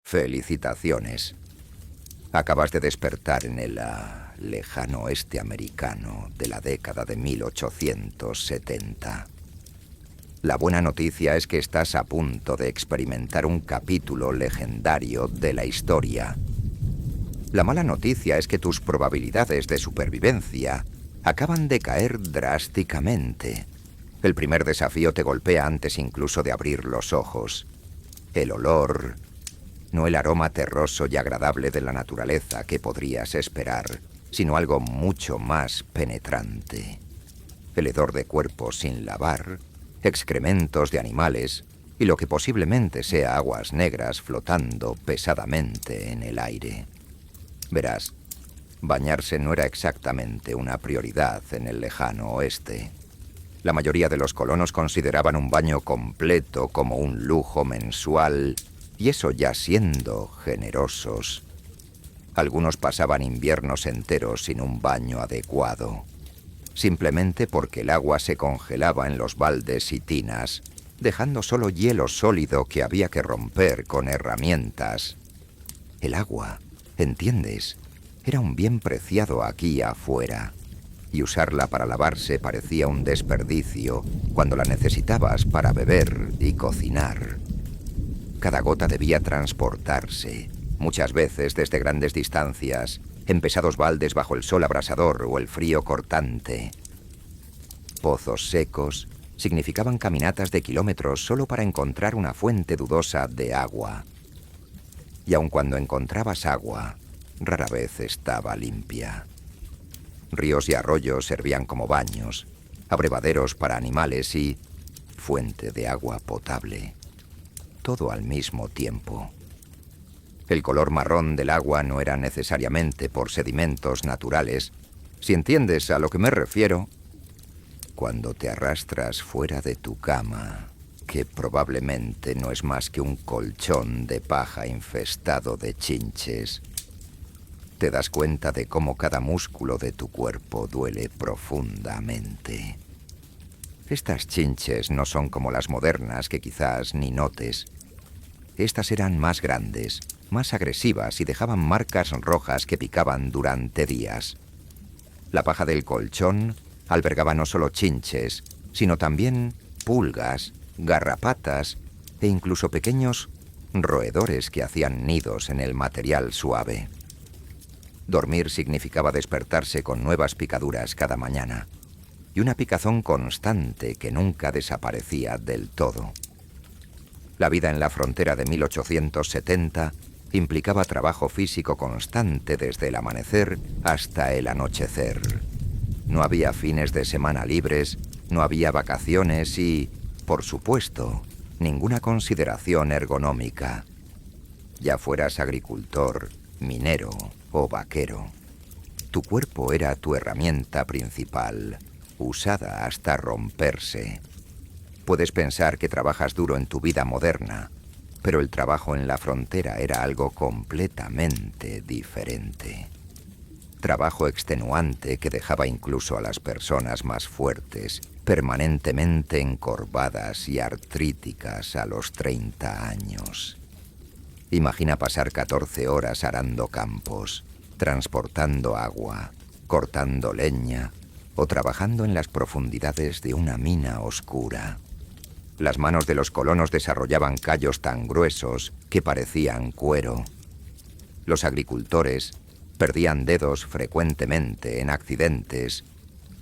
Felicitaciones. Acabas de despertar en el lejano oeste americano de la década de 1870. La buena noticia es que estás a punto de experimentar un capítulo legendario de la historia. La mala noticia es que tus probabilidades de supervivencia acaban de caer drásticamente. El primer desafío te golpea antes incluso de abrir los ojos. El olor, no el aroma terroso y agradable de la naturaleza que podrías esperar, sino algo mucho más penetrante. El hedor de cuerpos sin lavar, excrementos de animales y lo que posiblemente sea aguas negras flotando pesadamente en el aire. Verás, bañarse no era exactamente una prioridad en el lejano oeste. La mayoría de los colonos consideraban un baño completo como un lujo mensual, y eso ya siendo generosos. Algunos pasaban inviernos enteros sin un baño adecuado, simplemente porque el agua se congelaba en los baldes y tinas, dejando solo hielo sólido que había que romper con herramientas. El agua, ¿entiendes? Era un bien preciado aquí afuera, y usarla para lavarse parecía un desperdicio cuando la necesitabas para beber y cocinar. Cada gota debía transportarse, muchas veces desde grandes distancias, en pesados baldes bajo el sol abrasador o el frío cortante. Pozos secos significaban caminatas de kilómetros solo para encontrar una fuente dudosa de agua. Y aun cuando encontrabas agua, rara vez estaba limpia. Ríos y arroyos servían como baños, abrevaderos para animales y fuente de agua potable. Todo al mismo tiempo. El color marrón del agua no era necesariamente por sedimentos naturales. Si entiendes a lo que me refiero, cuando te arrastras fuera de tu cama, que probablemente no es más que un colchón de paja infestado de chinches, te das cuenta de cómo cada músculo de tu cuerpo duele profundamente. Estas chinches no son como las modernas que quizás ni notes. Estas eran más grandes, más agresivas y dejaban marcas rojas que picaban durante días. La paja del colchón albergaba no solo chinches, sino también pulgas, garrapatas e incluso pequeños roedores que hacían nidos en el material suave. Dormir significaba despertarse con nuevas picaduras cada mañana y una picazón constante que nunca desaparecía del todo. La vida en la frontera de 1870 implicaba trabajo físico constante desde el amanecer hasta el anochecer. No había fines de semana libres, no había vacaciones y, por supuesto, ninguna consideración ergonómica. Ya fueras agricultor, minero o vaquero, tu cuerpo era tu herramienta principal, usada hasta romperse. Puedes pensar que trabajas duro en tu vida moderna, pero el trabajo en la frontera era algo completamente diferente. Trabajo extenuante que dejaba incluso a las personas más fuertes permanentemente encorvadas y artríticas a los 30 años. Imagina pasar 14 horas arando campos, transportando agua, cortando leña o trabajando en las profundidades de una mina oscura. Las manos de los colonos desarrollaban callos tan gruesos que parecían cuero. Los agricultores perdían dedos frecuentemente en accidentes,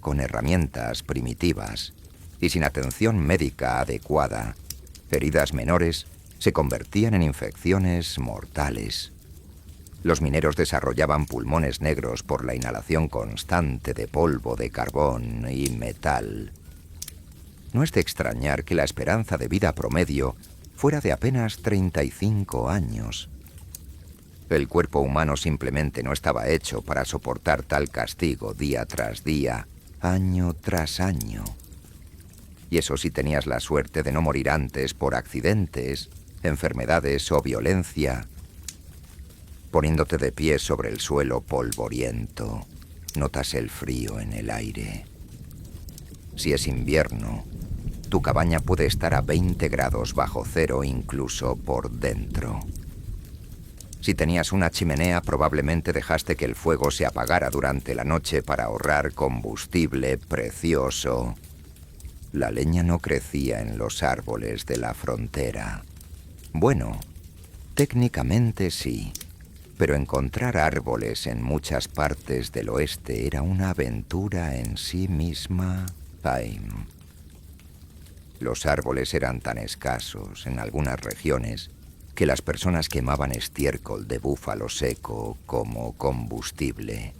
con herramientas primitivas y sin atención médica adecuada. Heridas menores se convertían en infecciones mortales. Los mineros desarrollaban pulmones negros por la inhalación constante de polvo de carbón y metal. No es de extrañar que la esperanza de vida promedio fuera de apenas 35 años. El cuerpo humano simplemente no estaba hecho para soportar tal castigo día tras día, año tras año. Y eso si tenías la suerte de no morir antes por accidentes, enfermedades o violencia. Poniéndote de pie sobre el suelo polvoriento, notas el frío en el aire. Si es invierno, tu cabaña puede estar a 20 grados bajo cero incluso por dentro. Si tenías una chimenea, probablemente dejaste que el fuego se apagara durante la noche para ahorrar combustible precioso. La leña no crecía en los árboles de la frontera. Bueno, técnicamente sí, pero encontrar árboles en muchas partes del oeste era una aventura en sí misma. Ay. Los árboles eran tan escasos en algunas regiones que las personas quemaban estiércol de búfalo seco como combustible.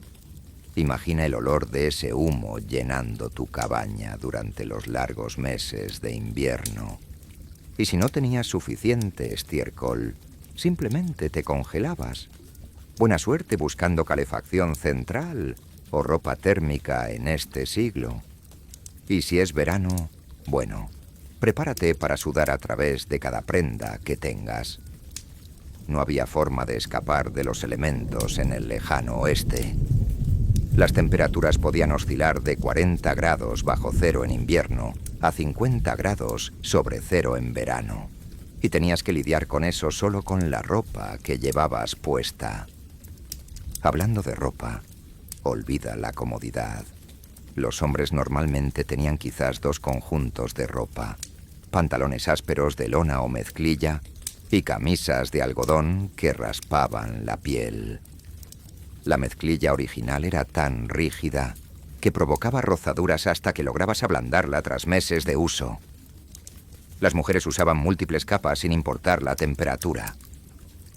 Imagina el olor de ese humo llenando tu cabaña durante los largos meses de invierno. Y si no tenías suficiente estiércol, simplemente te congelabas. Buena suerte buscando calefacción central o ropa térmica en este siglo. Y si es verano, bueno, prepárate para sudar a través de cada prenda que tengas. No había forma de escapar de los elementos en el lejano oeste. Las temperaturas podían oscilar de 40 grados bajo cero en invierno a 50 grados sobre cero en verano. Y tenías que lidiar con eso solo con la ropa que llevabas puesta. Hablando de ropa, olvida la comodidad. Los hombres normalmente tenían quizás 2 conjuntos de ropa, pantalones ásperos de lona o mezclilla y camisas de algodón que raspaban la piel. La mezclilla original era tan rígida que provocaba rozaduras hasta que lograbas ablandarla tras meses de uso. Las mujeres usaban múltiples capas sin importar la temperatura.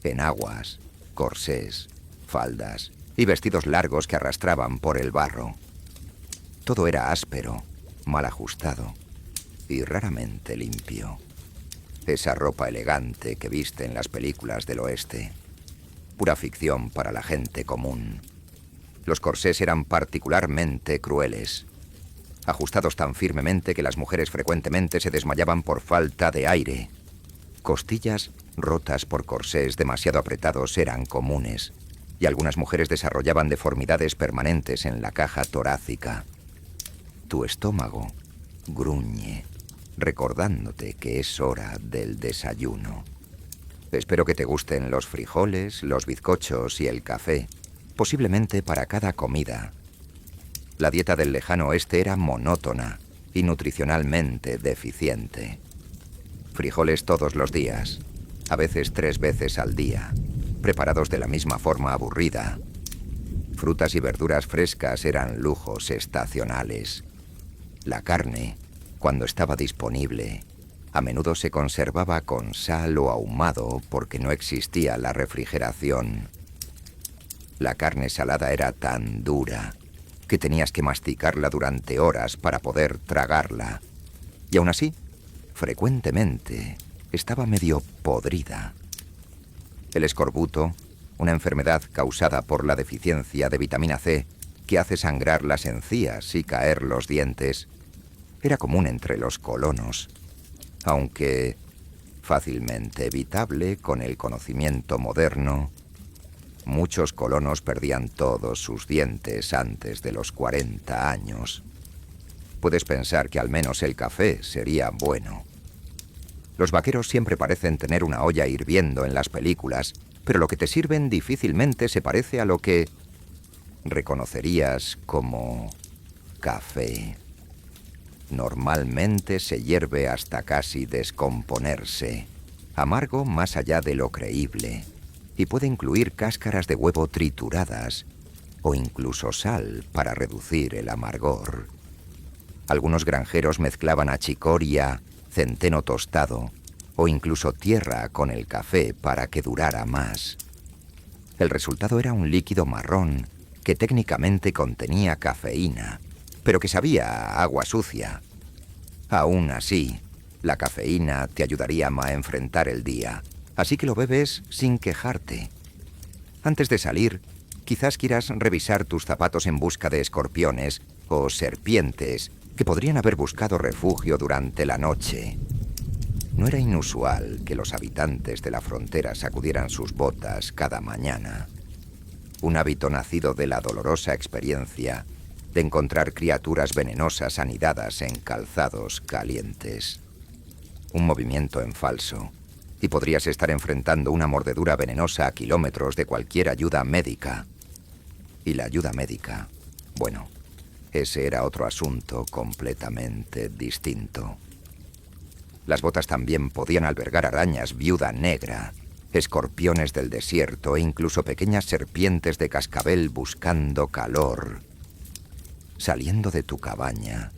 Enaguas, corsés, faldas y vestidos largos que arrastraban por el barro. Todo era áspero, mal ajustado y raramente limpio. Esa ropa elegante que viste en las películas del oeste. Pura ficción para la gente común. Los corsés eran particularmente crueles, ajustados tan firmemente que las mujeres frecuentemente se desmayaban por falta de aire. Costillas rotas por corsés demasiado apretados eran comunes, y algunas mujeres desarrollaban deformidades permanentes en la caja torácica. Tu estómago gruñe, recordándote que es hora del desayuno. Espero que te gusten los frijoles, los bizcochos y el café, posiblemente para cada comida. La dieta del lejano oeste era monótona y nutricionalmente deficiente. Frijoles todos los días, a veces 3 veces al día, preparados de la misma forma aburrida. Frutas y verduras frescas eran lujos estacionales. La carne, cuando estaba disponible, a menudo se conservaba con sal o ahumado porque no existía la refrigeración. La carne salada era tan dura que tenías que masticarla durante horas para poder tragarla. Y aún así, frecuentemente, estaba medio podrida. El escorbuto, una enfermedad causada por la deficiencia de vitamina C que hace sangrar las encías y caer los dientes, era común entre los colonos, aunque fácilmente evitable con el conocimiento moderno. Muchos colonos perdían todos sus dientes antes de los 40 años. Puedes pensar que al menos el café sería bueno. Los vaqueros siempre parecen tener una olla hirviendo en las películas, pero lo que te sirven difícilmente se parece a lo que reconocerías como café. Normalmente se hierve hasta casi descomponerse, amargo más allá de lo creíble, y puede incluir cáscaras de huevo trituradas o incluso sal para reducir el amargor. Algunos granjeros mezclaban achicoria, centeno tostado o incluso tierra con el café para que durara más. El resultado era un líquido marrón que técnicamente contenía cafeína, pero que sabía a agua sucia. Aún así, la cafeína te ayudaría a enfrentar el día, así que lo bebes sin quejarte. Antes de salir, quizás quieras revisar tus zapatos en busca de escorpiones o serpientes que podrían haber buscado refugio durante la noche. No era inusual que los habitantes de la frontera sacudieran sus botas cada mañana. Un hábito nacido de la dolorosa experiencia de encontrar criaturas venenosas anidadas en calzados calientes. Un movimiento en falso, y podrías estar enfrentando una mordedura venenosa a kilómetros de cualquier ayuda médica. Y la ayuda médica, bueno, ese era otro asunto completamente distinto. Las botas también podían albergar arañas viuda negra, escorpiones del desierto e incluso pequeñas serpientes de cascabel buscando calor. Saliendo de tu cabaña,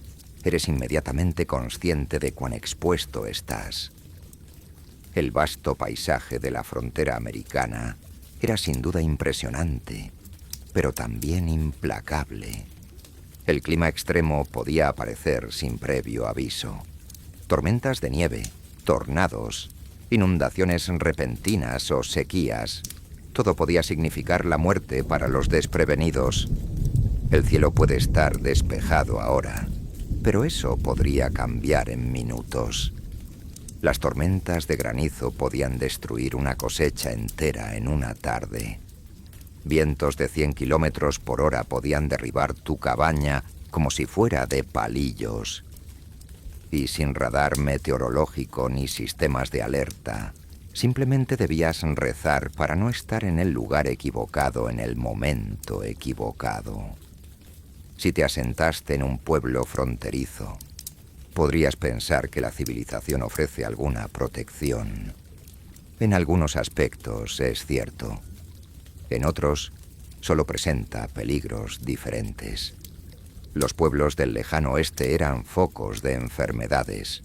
eres inmediatamente consciente de cuán expuesto estás. El vasto paisaje de la frontera americana era sin duda impresionante, pero también implacable. El clima extremo podía aparecer sin previo aviso. Tormentas de nieve, tornados, inundaciones repentinas o sequías. Todo podía significar la muerte para los desprevenidos. El cielo puede estar despejado ahora, pero eso podría cambiar en minutos. Las tormentas de granizo podían destruir una cosecha entera en una tarde. Vientos de 100 kilómetros por hora podían derribar tu cabaña como si fuera de palillos. Y sin radar meteorológico ni sistemas de alerta, simplemente debías rezar para no estar en el lugar equivocado en el momento equivocado. Si te asentaste en un pueblo fronterizo, podrías pensar que la civilización ofrece alguna protección. En algunos aspectos es cierto. En otros, solo presenta peligros diferentes. Los pueblos del lejano oeste eran focos de enfermedades.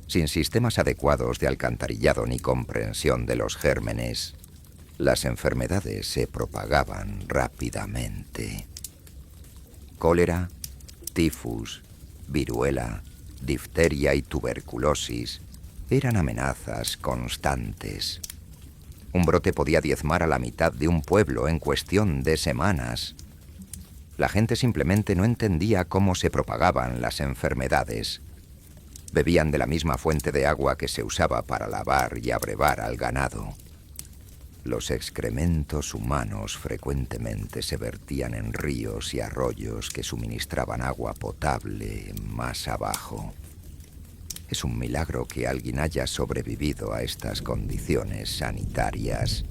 Sin sistemas adecuados de alcantarillado ni comprensión de los gérmenes, las enfermedades se propagaban rápidamente. Cólera, tifus, viruela, difteria y tuberculosis eran amenazas constantes. Un brote podía diezmar a la mitad de un pueblo en cuestión de semanas. La gente simplemente no entendía cómo se propagaban las enfermedades. Bebían de la misma fuente de agua que se usaba para lavar y abrevar al ganado. Los excrementos humanos frecuentemente se vertían en ríos y arroyos que suministraban agua potable más abajo. Es un milagro que alguien haya sobrevivido a estas condiciones sanitarias.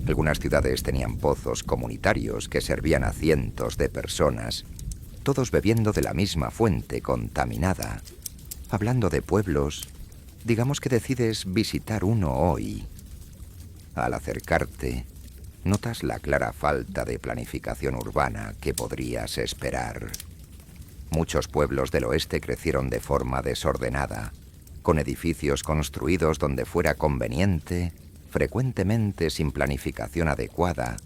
Algunas ciudades tenían pozos comunitarios que servían a cientos de personas, todos bebiendo de la misma fuente contaminada. Hablando de pueblos, digamos que decides visitar uno hoy. Al acercarte, notas la clara falta de planificación urbana que podrías esperar. Muchos pueblos del oeste crecieron de forma desordenada, con edificios construidos donde fuera conveniente, frecuentemente sin planificación adecuada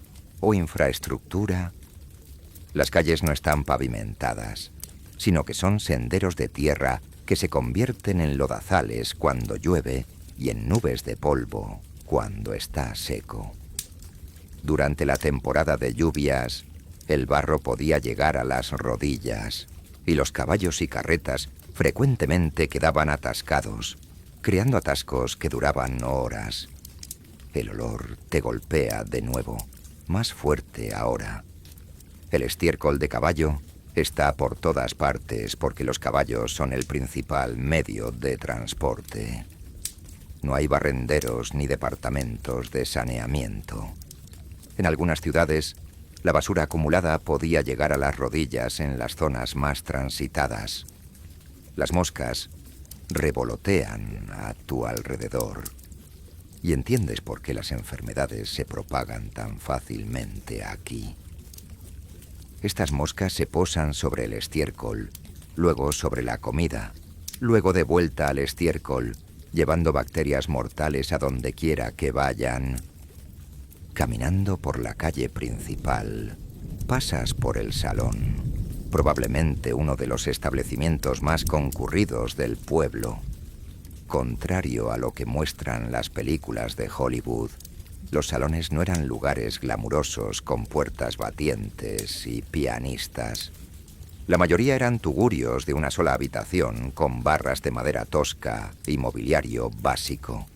o infraestructura. Las calles no están pavimentadas, sino que son senderos de tierra que se convierten en lodazales cuando llueve y en nubes de polvo cuando está seco. Durante la temporada de lluvias, el barro podía llegar a las rodillas y los caballos y carretas frecuentemente quedaban atascados, creando atascos que duraban horas. El olor te golpea de nuevo, más fuerte ahora. El estiércol de caballo está por todas partes porque los caballos son el principal medio de transporte. No hay barrenderos ni departamentos de saneamiento. En algunas ciudades, la basura acumulada podía llegar a las rodillas en las zonas más transitadas. Las moscas revolotean a tu alrededor. Y entiendes por qué las enfermedades se propagan tan fácilmente aquí. Estas moscas se posan sobre el estiércol, luego sobre la comida, luego de vuelta al estiércol, llevando bacterias mortales a donde quiera que vayan. Caminando por la calle principal, pasas por el salón, probablemente uno de los establecimientos más concurridos del pueblo. Contrario a lo que muestran las películas de Hollywood, los salones no eran lugares glamurosos con puertas batientes y pianistas. La mayoría eran tugurios de una sola habitación con barras de madera tosca y mobiliario básico.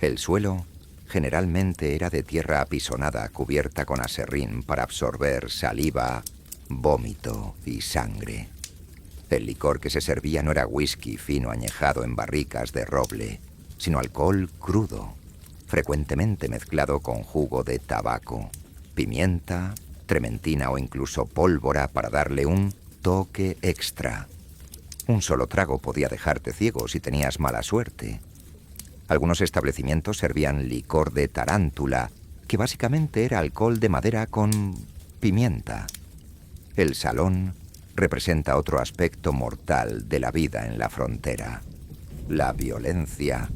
El suelo generalmente era de tierra apisonada cubierta con aserrín para absorber saliva, vómito y sangre. El licor que se servía no era whisky fino añejado en barricas de roble, sino alcohol crudo, frecuentemente mezclado con jugo de tabaco, pimienta, trementina o incluso pólvora para darle un toque extra. Un solo trago podía dejarte ciego si tenías mala suerte. Algunos establecimientos servían licor de tarántula, que básicamente era alcohol de madera con pimienta. El salón representa otro aspecto mortal de la vida en la frontera: la violencia.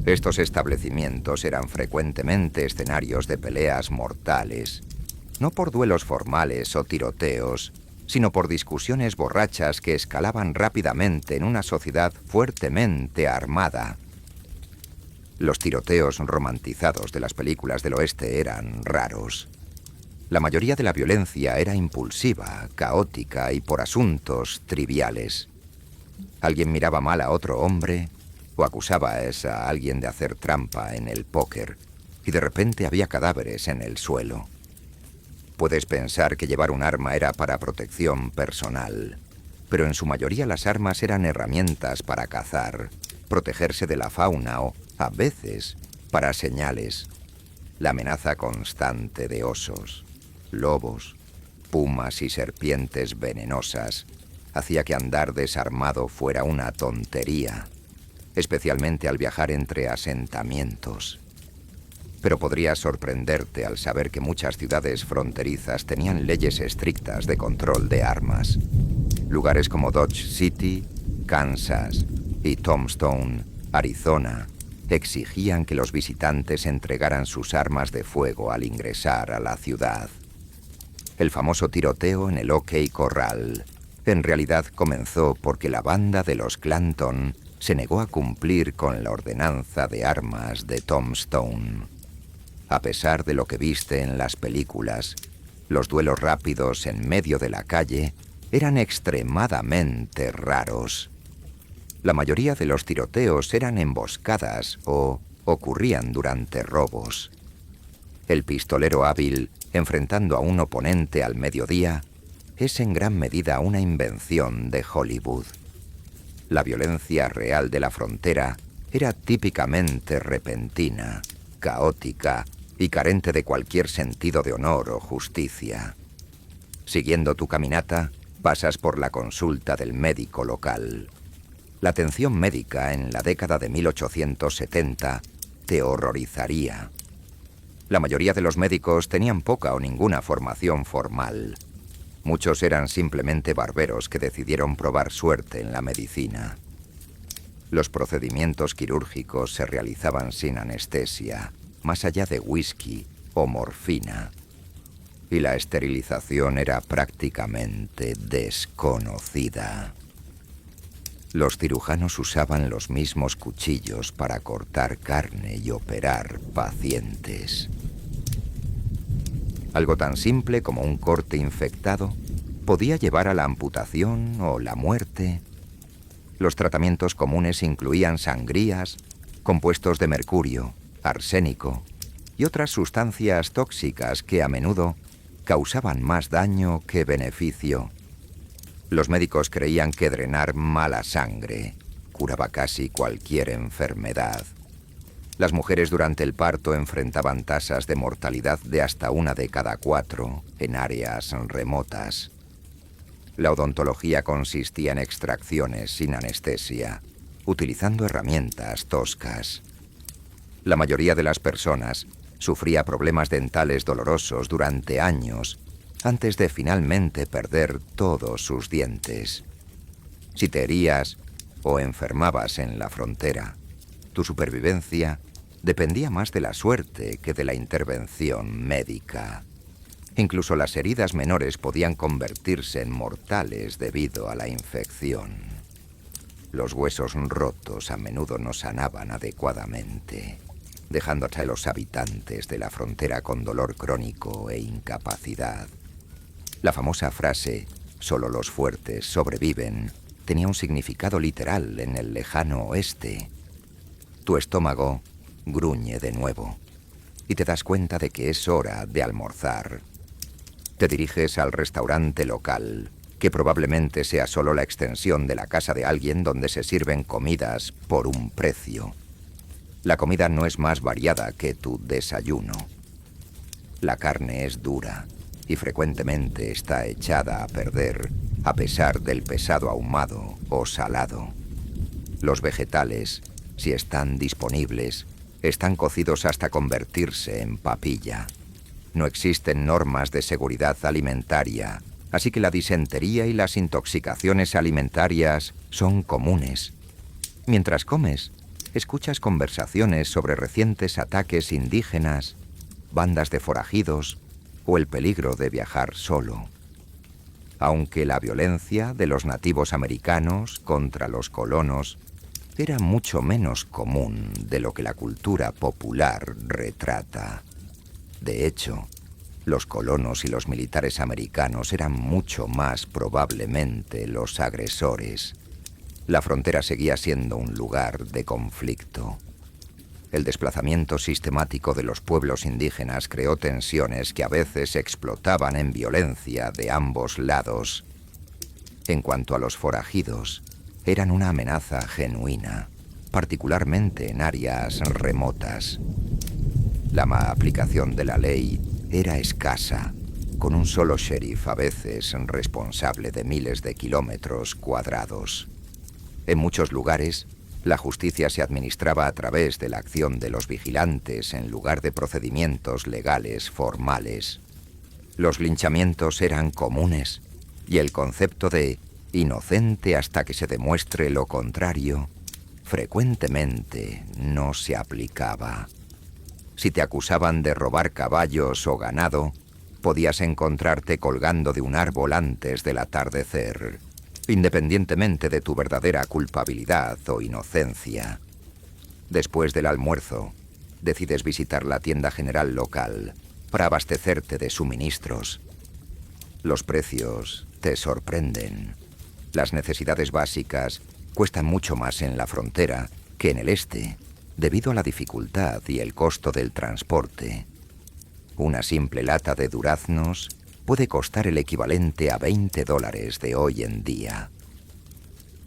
Estos establecimientos eran frecuentemente escenarios de peleas mortales, no por duelos formales o tiroteos, sino por discusiones borrachas que escalaban rápidamente en una sociedad fuertemente armada. Los tiroteos romantizados de las películas del oeste eran raros. La mayoría de la violencia era impulsiva, caótica y por asuntos triviales. Alguien miraba mal a otro hombre o acusaba a alguien de hacer trampa en el póker y de repente había cadáveres en el suelo. Puedes pensar que llevar un arma era para protección personal, pero en su mayoría las armas eran herramientas para cazar, protegerse de la fauna o, a veces, para señales. La amenaza constante de osos, lobos, pumas y serpientes venenosas hacía que andar desarmado fuera una tontería, especialmente al viajar entre asentamientos. Pero podría sorprenderte al saber que muchas ciudades fronterizas tenían leyes estrictas de control de armas. Lugares como Dodge City, Kansas y Tombstone, Arizona, exigían que los visitantes entregaran sus armas de fuego al ingresar a la ciudad. El famoso tiroteo en el OK Corral en realidad comenzó porque la banda de los Clanton se negó a cumplir con la ordenanza de armas de Tombstone. A pesar de lo que viste en las películas, los duelos rápidos en medio de la calle eran extremadamente raros. La mayoría de los tiroteos eran emboscadas o ocurrían durante robos. El pistolero hábil, enfrentando a un oponente al mediodía, es en gran medida una invención de Hollywood. La violencia real de la frontera era típicamente repentina, caótica y carente de cualquier sentido de honor o justicia. Siguiendo tu caminata, pasas por la consulta del médico local. La atención médica en la década de 1870 te horrorizaría. La mayoría de los médicos tenían poca o ninguna formación formal. Muchos eran simplemente barberos que decidieron probar suerte en la medicina. Los procedimientos quirúrgicos se realizaban sin anestesia, más allá de whisky o morfina, y la esterilización era prácticamente desconocida. Los cirujanos usaban los mismos cuchillos para cortar carne y operar pacientes. Algo tan simple como un corte infectado podía llevar a la amputación o la muerte. Los tratamientos comunes incluían sangrías, compuestos de mercurio, arsénico y otras sustancias tóxicas que a menudo causaban más daño que beneficio. Los médicos creían que drenar mala sangre curaba casi cualquier enfermedad. Las mujeres durante el parto enfrentaban tasas de mortalidad de hasta 1 de cada 4 en áreas remotas. La odontología consistía en extracciones sin anestesia, utilizando herramientas toscas. La mayoría de las personas sufría problemas dentales dolorosos durante años antes de finalmente perder todos sus dientes. Si te herías o enfermabas en la frontera, tu supervivencia dependía más de la suerte que de la intervención médica. Incluso las heridas menores podían convertirse en mortales debido a la infección. Los huesos rotos a menudo no sanaban adecuadamente, dejando a los habitantes de la frontera con dolor crónico e incapacidad. La famosa frase «solo los fuertes sobreviven» tenía un significado literal en el lejano oeste. Tu estómago gruñe de nuevo y te das cuenta de que es hora de almorzar. Te diriges al restaurante local que probablemente sea solo la extensión de la casa de alguien donde se sirven comidas por un precio. La comida no es más variada que tu desayuno. La carne es dura y frecuentemente está echada a perder a pesar del pesado ahumado o salado. Los vegetales, si están disponibles, están cocidos hasta convertirse en papilla. No existen normas de seguridad alimentaria, así que la disentería y las intoxicaciones alimentarias son comunes. Mientras comes, escuchas conversaciones sobre recientes ataques indígenas, bandas de forajidos o el peligro de viajar solo. Aunque la violencia de los nativos americanos contra los colonos era mucho menos común de lo que la cultura popular retrata. De hecho, los colonos y los militares americanos eran mucho más probablemente los agresores. La frontera seguía siendo un lugar de conflicto. El desplazamiento sistemático de los pueblos indígenas creó tensiones que a veces explotaban en violencia de ambos lados. En cuanto a los forajidos, eran una amenaza genuina, particularmente en áreas remotas. La aplicación de la ley era escasa, con un solo sheriff a veces responsable de miles de kilómetros cuadrados. En muchos lugares, la justicia se administraba a través de la acción de los vigilantes en lugar de procedimientos legales formales. Los linchamientos eran comunes y el concepto de inocente hasta que se demuestre lo contrario frecuentemente no se aplicaba. Si te acusaban de robar caballos o ganado, podías encontrarte colgando de un árbol antes del atardecer, independientemente de tu verdadera culpabilidad o inocencia. Después del almuerzo, decides visitar la tienda general local para abastecerte de suministros. Los precios te sorprenden. Las necesidades básicas cuestan mucho más en la frontera que en el este, debido a la dificultad y el costo del transporte. Una simple lata de duraznos puede costar el equivalente a $20 de hoy en día.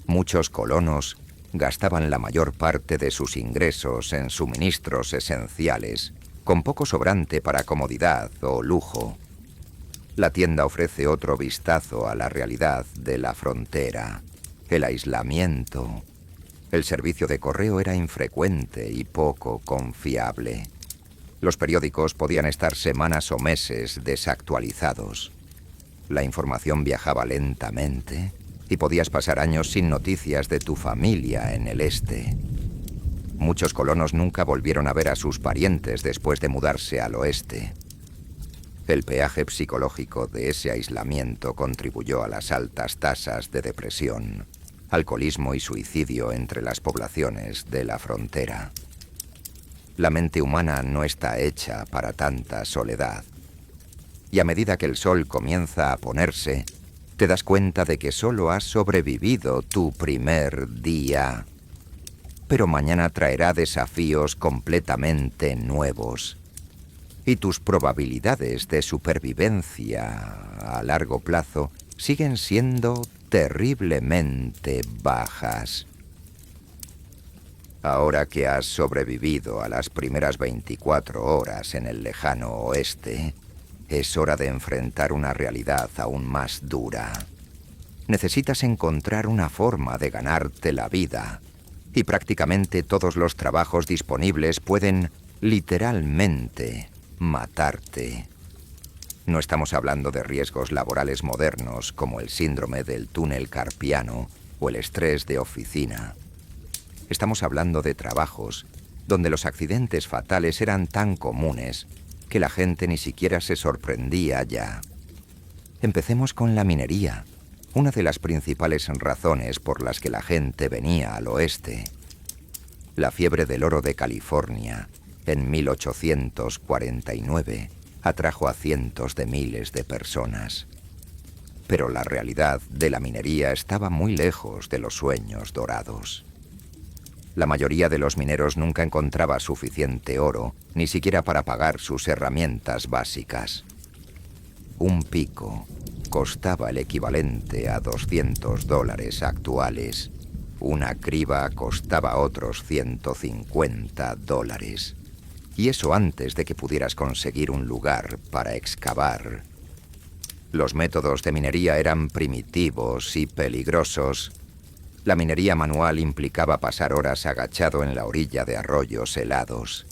Muchos colonos gastaban la mayor parte de sus ingresos en suministros esenciales, con poco sobrante para comodidad o lujo. La tienda ofrece otro vistazo a la realidad de la frontera. El aislamiento. El servicio de correo era infrecuente y poco confiable. Los periódicos podían estar semanas o meses desactualizados. La información viajaba lentamente y podías pasar años sin noticias de tu familia en el este. Muchos colonos nunca volvieron a ver a sus parientes después de mudarse al oeste. El peaje psicológico de ese aislamiento contribuyó a las altas tasas de depresión, alcoholismo y suicidio entre las poblaciones de la frontera. La mente humana no está hecha para tanta soledad. Y a medida que el sol comienza a ponerse, te das cuenta de que solo has sobrevivido tu primer día. Pero mañana traerá desafíos completamente nuevos. Y tus probabilidades de supervivencia a largo plazo siguen siendo terriblemente bajas. Ahora que has sobrevivido a las primeras 24 horas en el lejano oeste, es hora de enfrentar una realidad aún más dura. Necesitas encontrar una forma de ganarte la vida, y prácticamente todos los trabajos disponibles pueden, literalmente, matarte. No estamos hablando de riesgos laborales modernos como el síndrome del túnel carpiano o el estrés de oficina. Estamos hablando de trabajos donde los accidentes fatales eran tan comunes que la gente ni siquiera se sorprendía ya. Empecemos con la minería, una de las principales razones por las que la gente venía al oeste. La fiebre del oro de California, en 1849, atrajo a cientos de miles de personas. Pero la realidad de la minería estaba muy lejos de los sueños dorados. La mayoría de los mineros nunca encontraba suficiente oro, ni siquiera para pagar sus herramientas básicas. un pico costaba el equivalente a $200 actuales. Una criba costaba otros $150. Y eso antes de que pudieras conseguir un lugar para excavar. Los métodos de minería eran primitivos y peligrosos. La minería manual implicaba pasar horas agachado en la orilla de arroyos helados,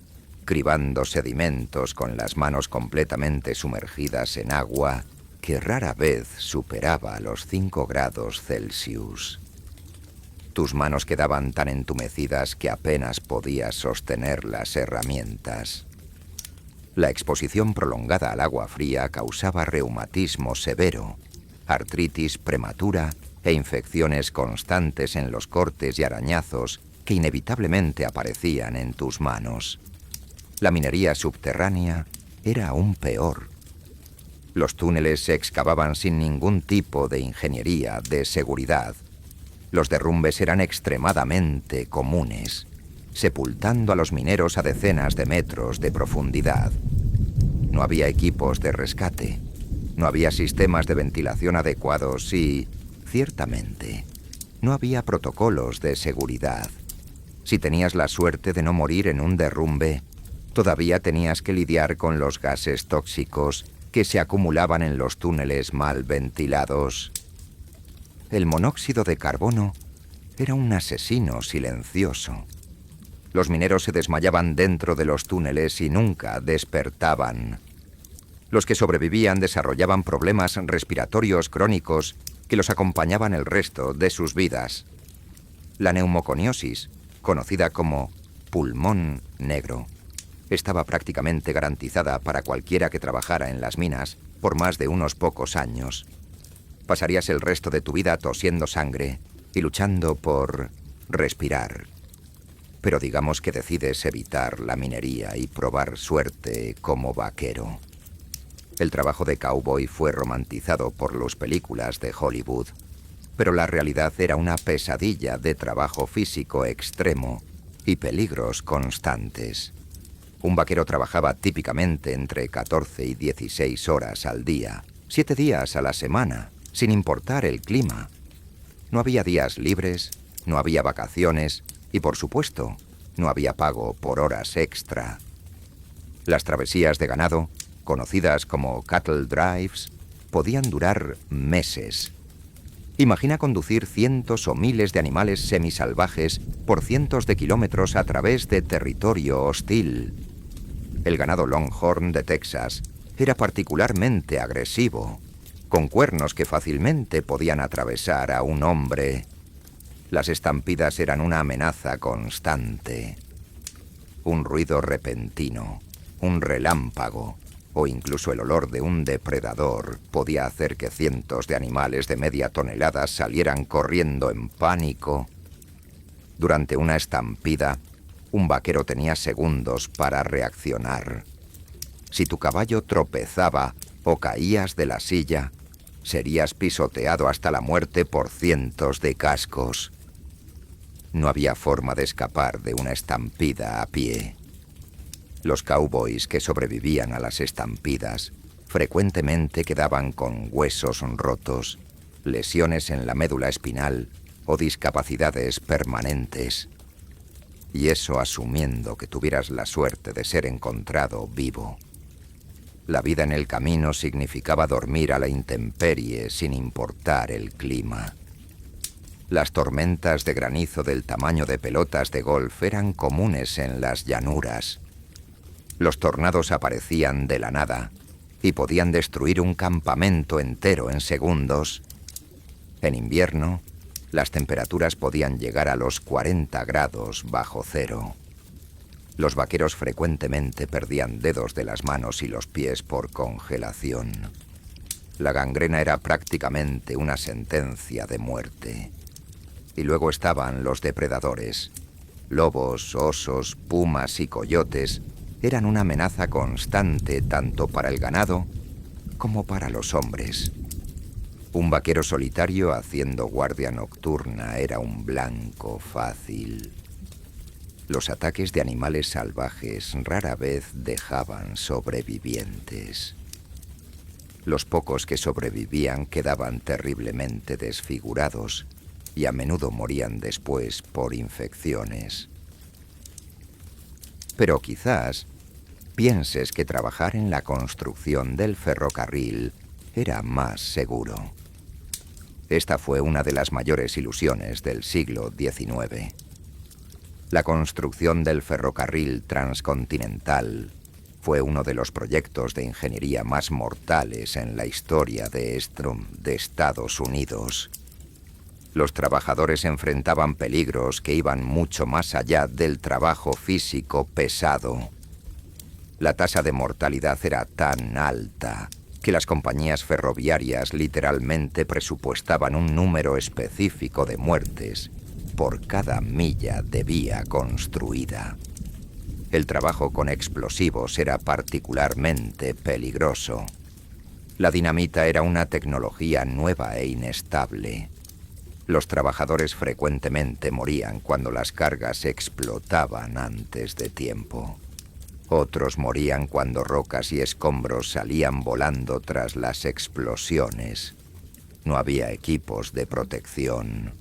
cribando sedimentos con las manos completamente sumergidas en agua que rara vez superaba los 5 grados Celsius. Tus manos quedaban tan entumecidas que apenas podías sostener las herramientas. La exposición prolongada al agua fría causaba reumatismo severo, artritis prematura e infecciones constantes en los cortes y arañazos que inevitablemente aparecían en tus manos. La minería subterránea era aún peor. Los túneles se excavaban sin ningún tipo de ingeniería de seguridad. Los derrumbes eran extremadamente comunes, sepultando a los mineros a decenas de metros de profundidad. No había equipos de rescate, no había sistemas de ventilación adecuados y, ciertamente, no había protocolos de seguridad. Si tenías la suerte de no morir en un derrumbe, todavía tenías que lidiar con los gases tóxicos que se acumulaban en los túneles mal ventilados. El monóxido de carbono era un asesino silencioso. Los mineros se desmayaban dentro de los túneles y nunca despertaban. Los que sobrevivían desarrollaban problemas respiratorios crónicos que los acompañaban el resto de sus vidas. La neumoconiosis, conocida como pulmón negro, estaba prácticamente garantizada para cualquiera que trabajara en las minas por más de unos pocos años. Pasarías el resto de tu vida tosiendo sangre y luchando por respirar. Pero digamos que decides evitar la minería y probar suerte como vaquero. El trabajo de cowboy fue romantizado por las películas de Hollywood, pero la realidad era una pesadilla de trabajo físico extremo y peligros constantes. Un vaquero trabajaba típicamente entre 14 y 16 horas al día, 7 días a la semana, sin importar el clima. No había días libres, no había vacaciones y, por supuesto, no había pago por horas extra. Las travesías de ganado, conocidas como cattle drives, podían durar meses. Imagina conducir cientos o miles de animales semisalvajes por cientos de kilómetros a través de territorio hostil. El ganado Longhorn de Texas era particularmente agresivo, con cuernos que fácilmente podían atravesar a un hombre. Las estampidas eran una amenaza constante. Un ruido repentino, un relámpago o incluso el olor de un depredador podía hacer que cientos de animales de media tonelada salieran corriendo en pánico. Durante una estampida, un vaquero tenía segundos para reaccionar. Si tu caballo tropezaba o caías de la silla, serías pisoteado hasta la muerte por cientos de cascos. No había forma de escapar de una estampida a pie. Los cowboys que sobrevivían a las estampidas frecuentemente quedaban con huesos rotos, lesiones en la médula espinal o discapacidades permanentes. Y eso asumiendo que tuvieras la suerte de ser encontrado vivo. La vida en el camino significaba dormir a la intemperie sin importar el clima. Las tormentas de granizo del tamaño de pelotas de golf eran comunes en las llanuras. Los tornados aparecían de la nada y podían destruir un campamento entero en segundos. En invierno, las temperaturas podían llegar a los 40 grados bajo cero. Los vaqueros frecuentemente perdían dedos de las manos y los pies por congelación. La gangrena era prácticamente una sentencia de muerte. Y luego estaban los depredadores. Lobos, osos, pumas y coyotes eran una amenaza constante tanto para el ganado como para los hombres. Un vaquero solitario haciendo guardia nocturna era un blanco fácil. Los ataques de animales salvajes rara vez dejaban sobrevivientes. Los pocos que sobrevivían quedaban terriblemente desfigurados y a menudo morían después por infecciones. Pero quizás pienses que trabajar en la construcción del ferrocarril era más seguro. Esta fue una de las mayores ilusiones del siglo XIX. La construcción del ferrocarril transcontinental fue uno de los proyectos de ingeniería más mortales en la historia de Estados Unidos. Los trabajadores enfrentaban peligros que iban mucho más allá del trabajo físico pesado. La tasa de mortalidad era tan alta que las compañías ferroviarias literalmente presupuestaban un número específico de muertes por cada milla de vía construida. El trabajo con explosivos era particularmente peligroso. La dinamita era una tecnología nueva e inestable. Los trabajadores frecuentemente morían cuando las cargas explotaban antes de tiempo. Otros morían cuando rocas y escombros salían volando tras las explosiones. No había equipos de protección.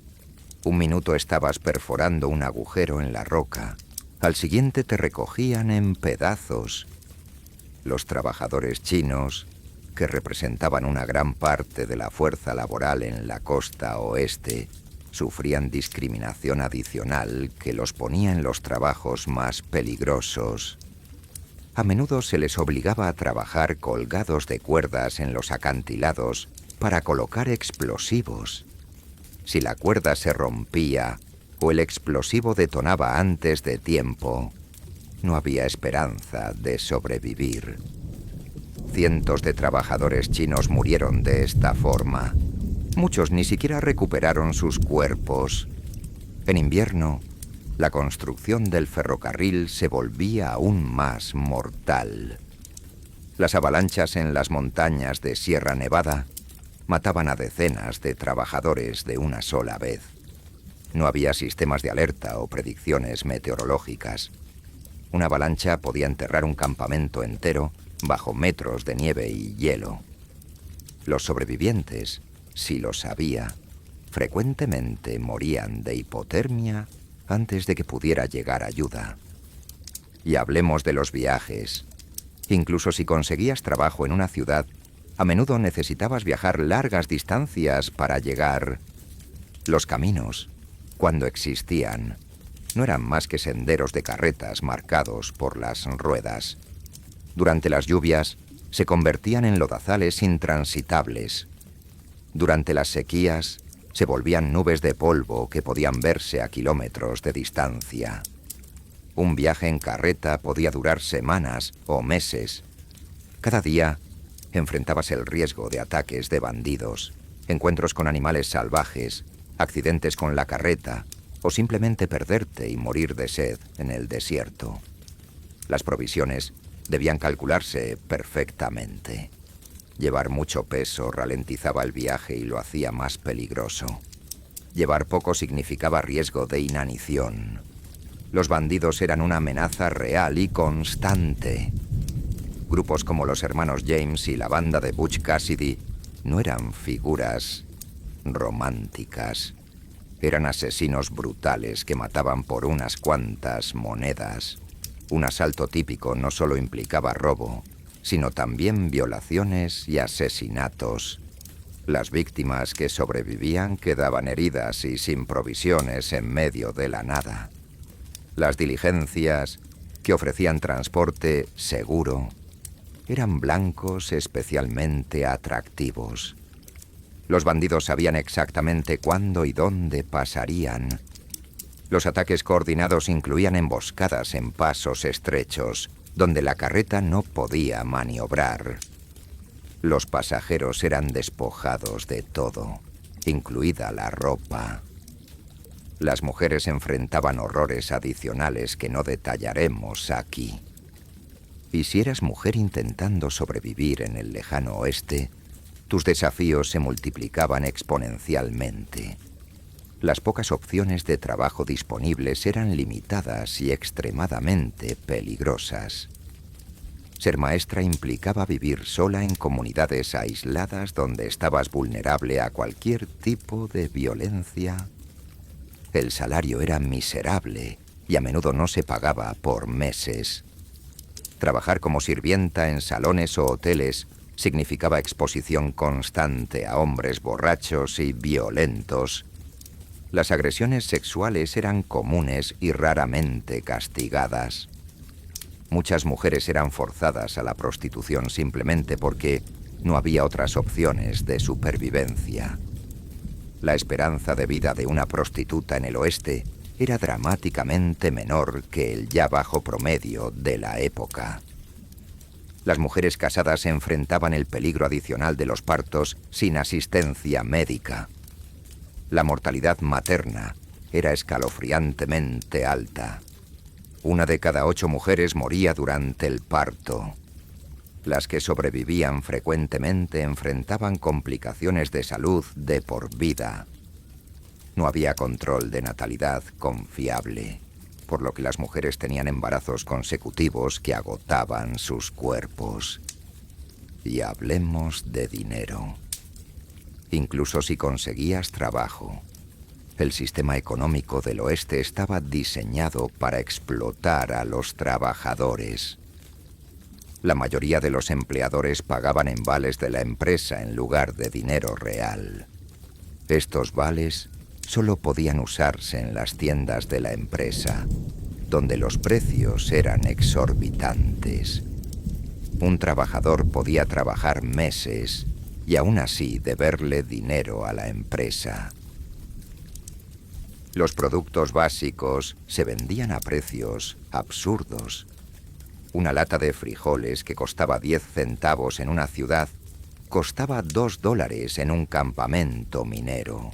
Un minuto estabas perforando un agujero en la roca. Al siguiente te recogían en pedazos. Los trabajadores chinos, que representaban una gran parte de la fuerza laboral en la costa oeste, sufrían discriminación adicional que los ponía en los trabajos más peligrosos. A menudo se les obligaba a trabajar colgados de cuerdas en los acantilados para colocar explosivos. Si la cuerda se rompía o el explosivo detonaba antes de tiempo, no había esperanza de sobrevivir. Cientos de trabajadores chinos murieron de esta forma. Muchos ni siquiera recuperaron sus cuerpos. En invierno, la construcción del ferrocarril se volvía aún más mortal. Las avalanchas en las montañas de Sierra Nevada mataban a decenas de trabajadores de una sola vez. No había sistemas de alerta o predicciones meteorológicas. Una avalancha podía enterrar un campamento entero bajo metros de nieve y hielo. Los sobrevivientes, si lo sabía, frecuentemente morían de hipotermia antes de que pudiera llegar ayuda. Y hablemos de los viajes. Incluso si conseguías trabajo en una ciudad, a menudo necesitabas viajar largas distancias para llegar. Los caminos, cuando existían, no eran más que senderos de carretas marcados por las ruedas. Durante las lluvias, se convertían en lodazales intransitables. Durante las sequías, se volvían nubes de polvo que podían verse a kilómetros de distancia. Un viaje en carreta podía durar semanas o meses. Cada día enfrentabas el riesgo de ataques de bandidos, encuentros con animales salvajes, accidentes con la carreta o simplemente perderte y morir de sed en el desierto. Las provisiones debían calcularse perfectamente. Llevar mucho peso ralentizaba el viaje y lo hacía más peligroso. Llevar poco significaba riesgo de inanición. Los bandidos eran una amenaza real y constante. Grupos como los hermanos James y la banda de Butch Cassidy no eran figuras románticas. Eran asesinos brutales que mataban por unas cuantas monedas. Un asalto típico no solo implicaba robo, sino también violaciones y asesinatos. Las víctimas que sobrevivían quedaban heridas y sin provisiones en medio de la nada. Las diligencias, que ofrecían transporte seguro, eran blancos especialmente atractivos. Los bandidos sabían exactamente cuándo y dónde pasarían. Los ataques coordinados incluían emboscadas en pasos estrechos, donde la carreta no podía maniobrar. Los pasajeros eran despojados de todo, incluida la ropa. Las mujeres enfrentaban horrores adicionales que no detallaremos aquí. Y si eras mujer intentando sobrevivir en el lejano oeste, tus desafíos se multiplicaban exponencialmente. Las pocas opciones de trabajo disponibles eran limitadas y extremadamente peligrosas. Ser maestra implicaba vivir sola en comunidades aisladas donde estabas vulnerable a cualquier tipo de violencia. El salario era miserable y a menudo no se pagaba por meses. Trabajar como sirvienta en salones o hoteles significaba exposición constante a hombres borrachos y violentos. Las agresiones sexuales eran comunes y raramente castigadas. Muchas mujeres eran forzadas a la prostitución simplemente porque no había otras opciones de supervivencia. La esperanza de vida de una prostituta en el oeste era dramáticamente menor que el ya bajo promedio de la época. Las mujeres casadas enfrentaban el peligro adicional de los partos sin asistencia médica. La mortalidad materna era escalofriantemente alta. 1 de cada 8 mujeres moría durante el parto. Las que sobrevivían frecuentemente enfrentaban complicaciones de salud de por vida. No había control de natalidad confiable, por lo que las mujeres tenían embarazos consecutivos que agotaban sus cuerpos. Y hablemos de dinero. Incluso si conseguías trabajo, el sistema económico del oeste estaba diseñado para explotar a los trabajadores. La mayoría de los empleadores pagaban en vales de la empresa en lugar de dinero real. Estos vales solo podían usarse en las tiendas de la empresa, donde los precios eran exorbitantes. Un trabajador podía trabajar meses y aún así deberle dinero a la empresa. Los productos básicos se vendían a precios absurdos. Una lata de frijoles que costaba 10 centavos en una ciudad costaba $2 en un campamento minero.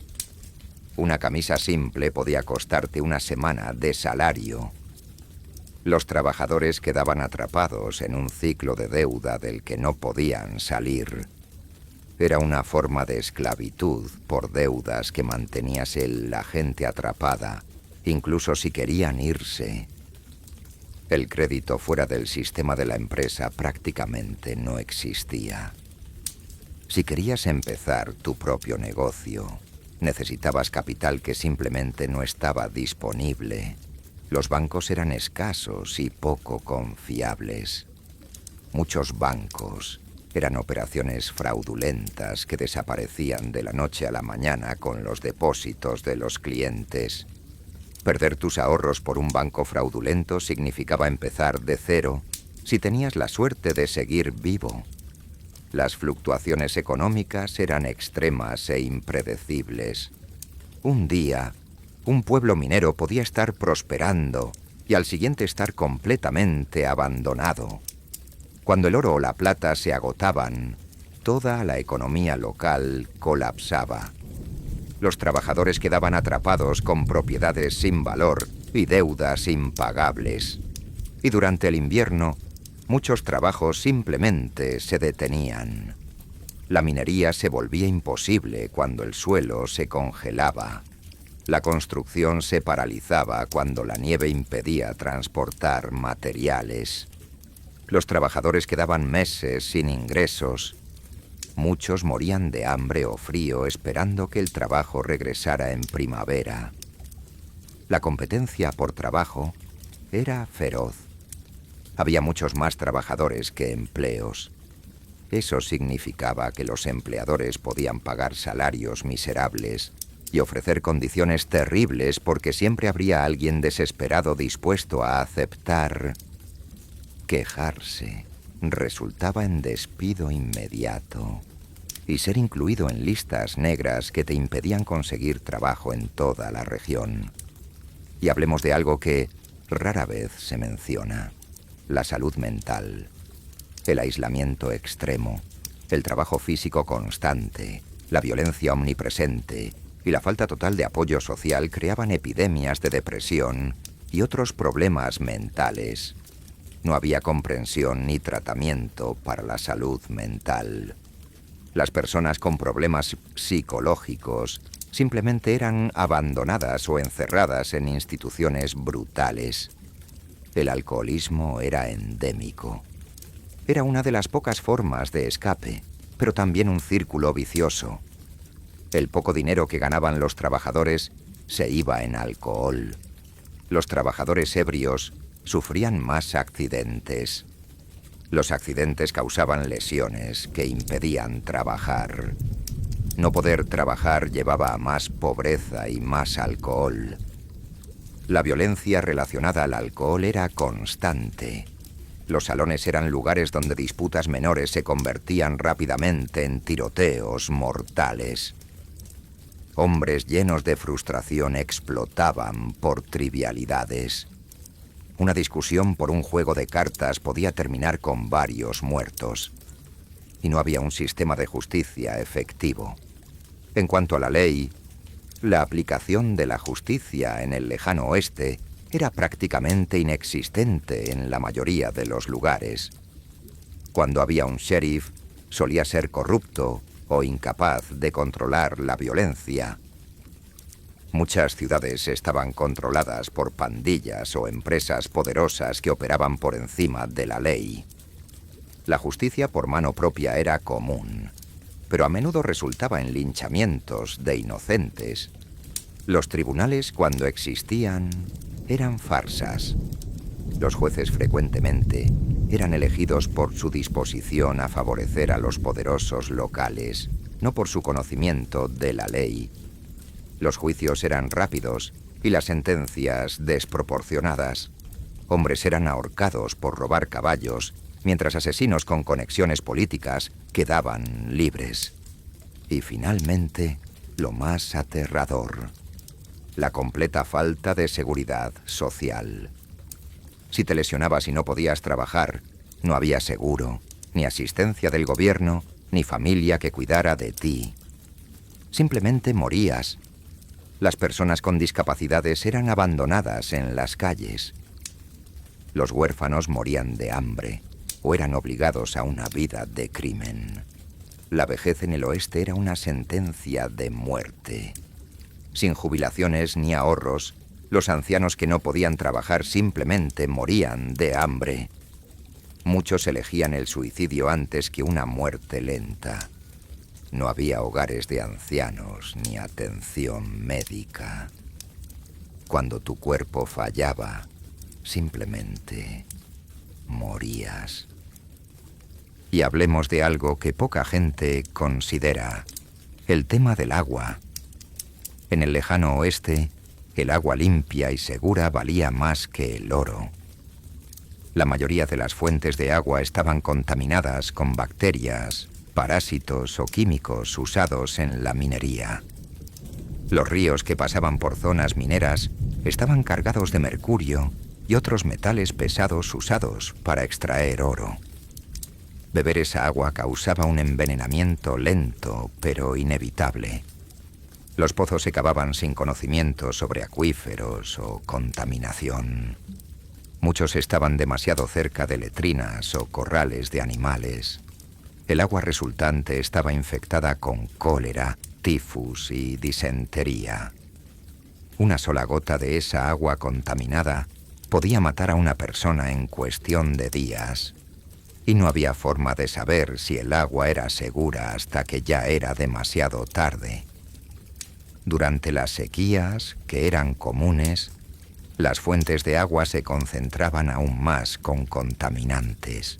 Una camisa simple podía costarte una semana de salario. Los trabajadores quedaban atrapados en un ciclo de deuda del que no podían salir. Era una forma de esclavitud por deudas que mantenías la gente atrapada, incluso si querían irse. El crédito fuera del sistema de la empresa prácticamente no existía. Si querías empezar tu propio negocio, necesitabas capital que simplemente no estaba disponible. Los bancos eran escasos y poco confiables. Muchos bancos eran operaciones fraudulentas que desaparecían de la noche a la mañana con los depósitos de los clientes. Perder tus ahorros por un banco fraudulento significaba empezar de cero si tenías la suerte de seguir vivo. Las fluctuaciones económicas eran extremas e impredecibles. Un día, un pueblo minero podía estar prosperando y al siguiente estar completamente abandonado. Cuando el oro o la plata se agotaban, toda la economía local colapsaba. Los trabajadores quedaban atrapados con propiedades sin valor y deudas impagables. Y durante el invierno, muchos trabajos simplemente se detenían. La minería se volvía imposible cuando el suelo se congelaba. La construcción se paralizaba cuando la nieve impedía transportar materiales. Los trabajadores quedaban meses sin ingresos. Muchos morían de hambre o frío esperando que el trabajo regresara en primavera. La competencia por trabajo era feroz. Había muchos más trabajadores que empleos. Eso significaba que los empleadores podían pagar salarios miserables y ofrecer condiciones terribles porque siempre habría alguien desesperado dispuesto a aceptar. Quejarse resultaba en despido inmediato y ser incluido en listas negras que te impedían conseguir trabajo en toda la región. Y hablemos de algo que rara vez se menciona: la salud mental, el aislamiento extremo, el trabajo físico constante, la violencia omnipresente y la falta total de apoyo social creaban epidemias de depresión y otros problemas mentales. No había comprensión ni tratamiento para la salud mental. Las personas con problemas psicológicos simplemente eran abandonadas o encerradas en instituciones brutales. El alcoholismo era endémico. Era una de las pocas formas de escape, pero también un círculo vicioso. El poco dinero que ganaban los trabajadores se iba en alcohol. Los trabajadores ebrios sufrían más accidentes. Los accidentes causaban lesiones que impedían trabajar. No poder trabajar llevaba a más pobreza y más alcohol. La violencia relacionada al alcohol era constante. Los salones eran lugares donde disputas menores se convertían rápidamente en tiroteos mortales. Hombres llenos de frustración explotaban por trivialidades. Una discusión por un juego de cartas podía terminar con varios muertos. Y no había un sistema de justicia efectivo. En cuanto a la ley, la aplicación de la justicia en el lejano oeste era prácticamente inexistente en la mayoría de los lugares. Cuando había un sheriff, solía ser corrupto o incapaz de controlar la violencia. Muchas ciudades estaban controladas por pandillas o empresas poderosas que operaban por encima de la ley. La justicia por mano propia era común, pero a menudo resultaba en linchamientos de inocentes. Los tribunales, cuando existían, eran farsas. Los jueces frecuentemente eran elegidos por su disposición a favorecer a los poderosos locales, no por su conocimiento de la ley. Los juicios eran rápidos y las sentencias desproporcionadas. Hombres eran ahorcados por robar caballos, mientras asesinos con conexiones políticas quedaban libres. Y finalmente, lo más aterrador: la completa falta de seguridad social. Si te lesionabas y no podías trabajar, no había seguro, ni asistencia del gobierno, ni familia que cuidara de ti. Simplemente morías. Las personas con discapacidades eran abandonadas en las calles. Los huérfanos morían de hambre o eran obligados a una vida de crimen. La vejez en el oeste era una sentencia de muerte. Sin jubilaciones ni ahorros, los ancianos que no podían trabajar simplemente morían de hambre. Muchos elegían el suicidio antes que una muerte lenta. No había hogares de ancianos ni atención médica. Cuando tu cuerpo fallaba, simplemente morías. Y hablemos de algo que poca gente considera: el tema del agua. En el lejano oeste, el agua limpia y segura valía más que el oro. La mayoría de las fuentes de agua estaban contaminadas con bacterias, parásitos o químicos usados en la minería. Los ríos que pasaban por zonas mineras estaban cargados de mercurio y otros metales pesados usados para extraer oro. Beber esa agua causaba un envenenamiento lento, pero inevitable. Los pozos se cavaban sin conocimiento sobre acuíferos o contaminación. Muchos estaban demasiado cerca de letrinas o corrales de animales. El agua resultante estaba infectada con cólera, tifus y disentería. Una sola gota de esa agua contaminada podía matar a una persona en cuestión de días. Y no había forma de saber si el agua era segura hasta que ya era demasiado tarde. Durante las sequías, que eran comunes, las fuentes de agua se concentraban aún más con contaminantes.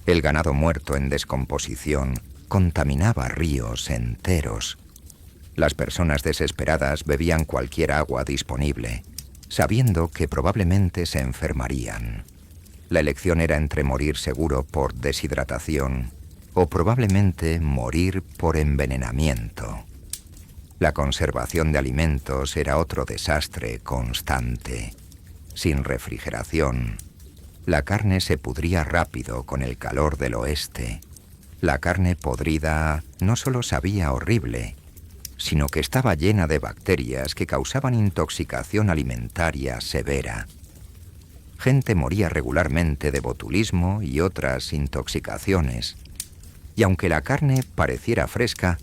El ganado muerto en descomposición contaminaba ríos enteros. Las personas desesperadas bebían cualquier agua disponible, sabiendo que probablemente se enfermarían. La elección era entre morir seguro por deshidratación o probablemente morir por envenenamiento. La conservación de alimentos era otro desastre constante. Sin refrigeración, la carne se pudría rápido con el calor del oeste. La carne podrida no solo sabía horrible, sino que estaba llena de bacterias que causaban intoxicación alimentaria severa. Gente moría regularmente de botulismo y otras intoxicaciones. Y aunque la carne pareciera fresca,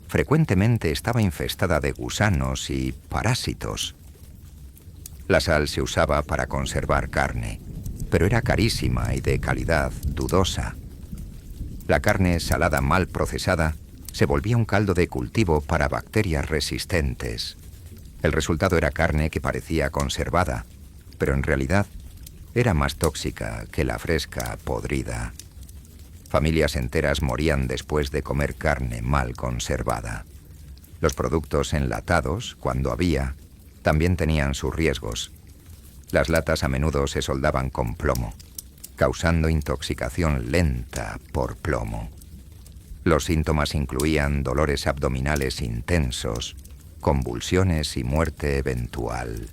frecuentemente estaba infestada de gusanos y parásitos. La sal se usaba para conservar carne, pero era carísima y de calidad dudosa. La carne salada mal procesada se volvía un caldo de cultivo para bacterias resistentes. El resultado era carne que parecía conservada, pero en realidad era más tóxica que la fresca podrida. Familias enteras morían después de comer carne mal conservada. Los productos enlatados, cuando había, también tenían sus riesgos. Las latas a menudo se soldaban con plomo, causando intoxicación lenta por plomo. Los síntomas incluían dolores abdominales intensos, convulsiones y muerte eventual.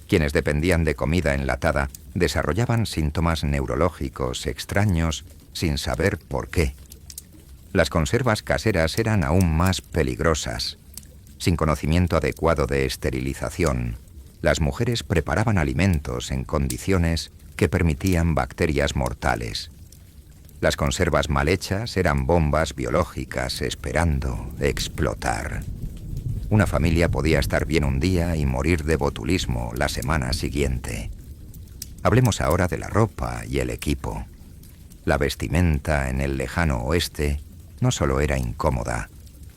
Quienes dependían de comida enlatada desarrollaban síntomas neurológicos extraños sin saber por qué. Las conservas caseras eran aún más peligrosas. Sin conocimiento adecuado de esterilización, las mujeres preparaban alimentos en condiciones que permitían bacterias mortales. Las conservas mal hechas eran bombas biológicas esperando explotar. Una familia podía estar bien un día y morir de botulismo la semana siguiente. Hablemos ahora de la ropa y el equipo. La vestimenta en el lejano oeste no solo era incómoda,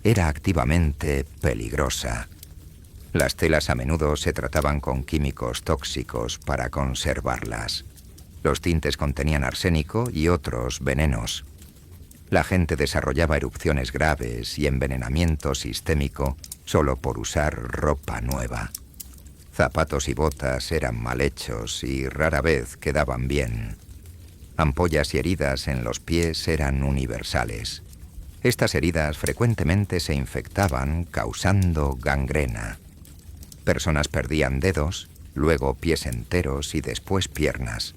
era activamente peligrosa. Las telas a menudo se trataban con químicos tóxicos para conservarlas. Los tintes contenían arsénico y otros venenos. La gente desarrollaba erupciones graves y envenenamiento sistémico solo por usar ropa nueva. Zapatos y botas eran mal hechos y rara vez quedaban bien. Ampollas y heridas en los pies eran universales. Estas heridas frecuentemente se infectaban, causando gangrena. Personas perdían dedos, luego pies enteros y después piernas.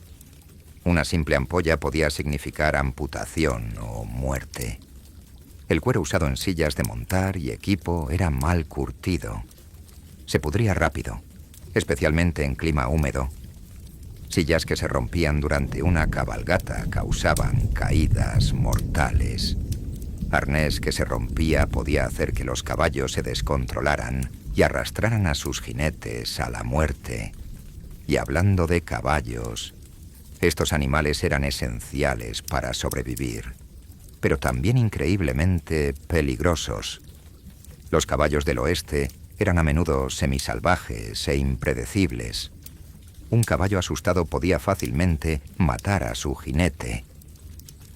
Una simple ampolla podía significar amputación o muerte. El cuero usado en sillas de montar y equipo era mal curtido. Se pudría rápido, especialmente en clima húmedo. Sillas que se rompían durante una cabalgata causaban caídas mortales. Arnés que se rompía podía hacer que los caballos se descontrolaran y arrastraran a sus jinetes a la muerte. Y hablando de caballos, estos animales eran esenciales para sobrevivir, pero también increíblemente peligrosos. Los caballos del oeste eran a menudo semisalvajes e impredecibles. Un caballo asustado podía fácilmente matar a su jinete.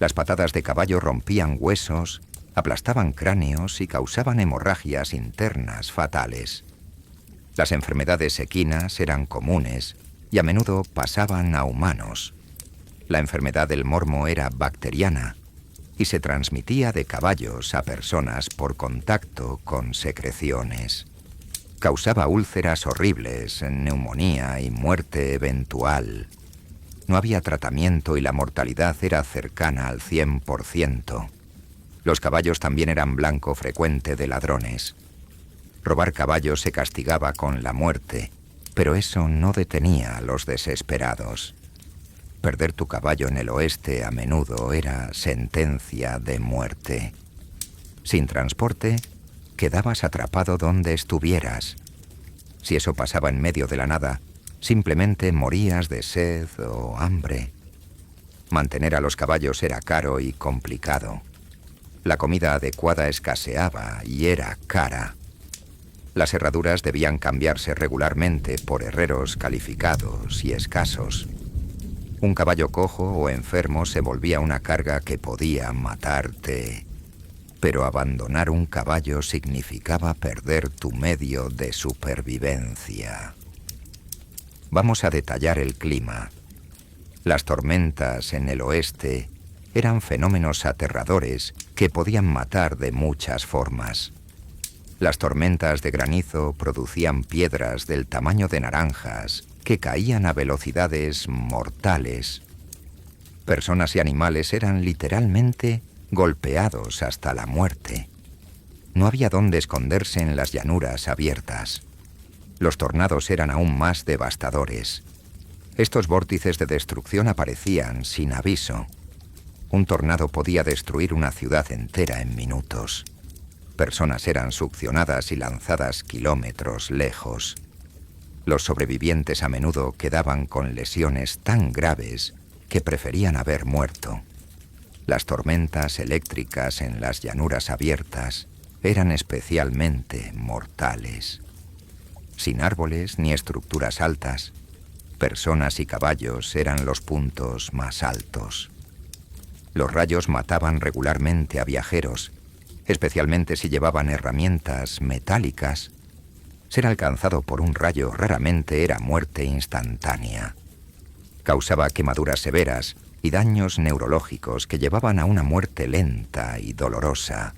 Las patadas de caballo rompían huesos, aplastaban cráneos y causaban hemorragias internas fatales. Las enfermedades equinas eran comunes y a menudo pasaban a humanos. La enfermedad del mormo era bacteriana y se transmitía de caballos a personas por contacto con secreciones. Causaba úlceras horribles, neumonía y muerte eventual. No había tratamiento y la mortalidad era cercana al 100%. Los caballos también eran blanco frecuente de ladrones. Robar caballos se castigaba con la muerte, pero eso no detenía a los desesperados. Perder tu caballo en el oeste a menudo era sentencia de muerte. Sin transporte, quedabas atrapado donde estuvieras. Si eso pasaba en medio de la nada, simplemente morías de sed o hambre. Mantener a los caballos era caro y complicado. La comida adecuada escaseaba y era cara. Las herraduras debían cambiarse regularmente por herreros calificados y escasos. Un caballo cojo o enfermo se volvía una carga que podía matarte. Pero abandonar un caballo significaba perder tu medio de supervivencia. Vamos a detallar el clima. Las tormentas en el oeste eran fenómenos aterradores que podían matar de muchas formas. Las tormentas de granizo producían piedras del tamaño de naranjas que caían a velocidades mortales. Personas y animales eran literalmente golpeados hasta la muerte. No había dónde esconderse en las llanuras abiertas. Los tornados eran aún más devastadores. Estos vórtices de destrucción aparecían sin aviso. Un tornado podía destruir una ciudad entera en minutos. Personas eran succionadas y lanzadas kilómetros lejos. Los sobrevivientes a menudo quedaban con lesiones tan graves que preferían haber muerto. Las tormentas eléctricas en las llanuras abiertas eran especialmente mortales. Sin árboles ni estructuras altas, personas y caballos eran los puntos más altos. Los rayos mataban regularmente a viajeros, especialmente si llevaban herramientas metálicas. Ser alcanzado por un rayo raramente era muerte instantánea. Causaba quemaduras severas y daños neurológicos que llevaban a una muerte lenta y dolorosa.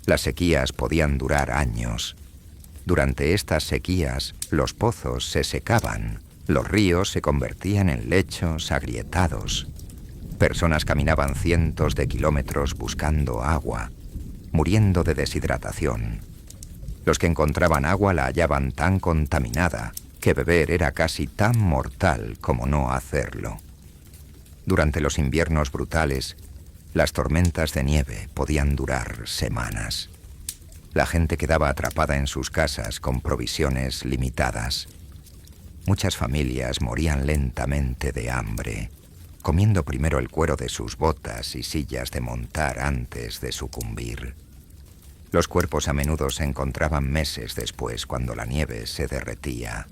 Las sequías podían durar años. Durante estas sequías, los pozos se secaban, los ríos se convertían en lechos agrietados. Personas caminaban cientos de kilómetros buscando agua, muriendo de deshidratación. Los que encontraban agua la hallaban tan contaminada que beber era casi tan mortal como no hacerlo. Durante los inviernos brutales, las tormentas de nieve podían durar semanas. La gente quedaba atrapada en sus casas con provisiones limitadas. Muchas familias morían lentamente de hambre, comiendo primero el cuero de sus botas y sillas de montar antes de sucumbir. Los cuerpos a menudo se encontraban meses después cuando la nieve se derretía.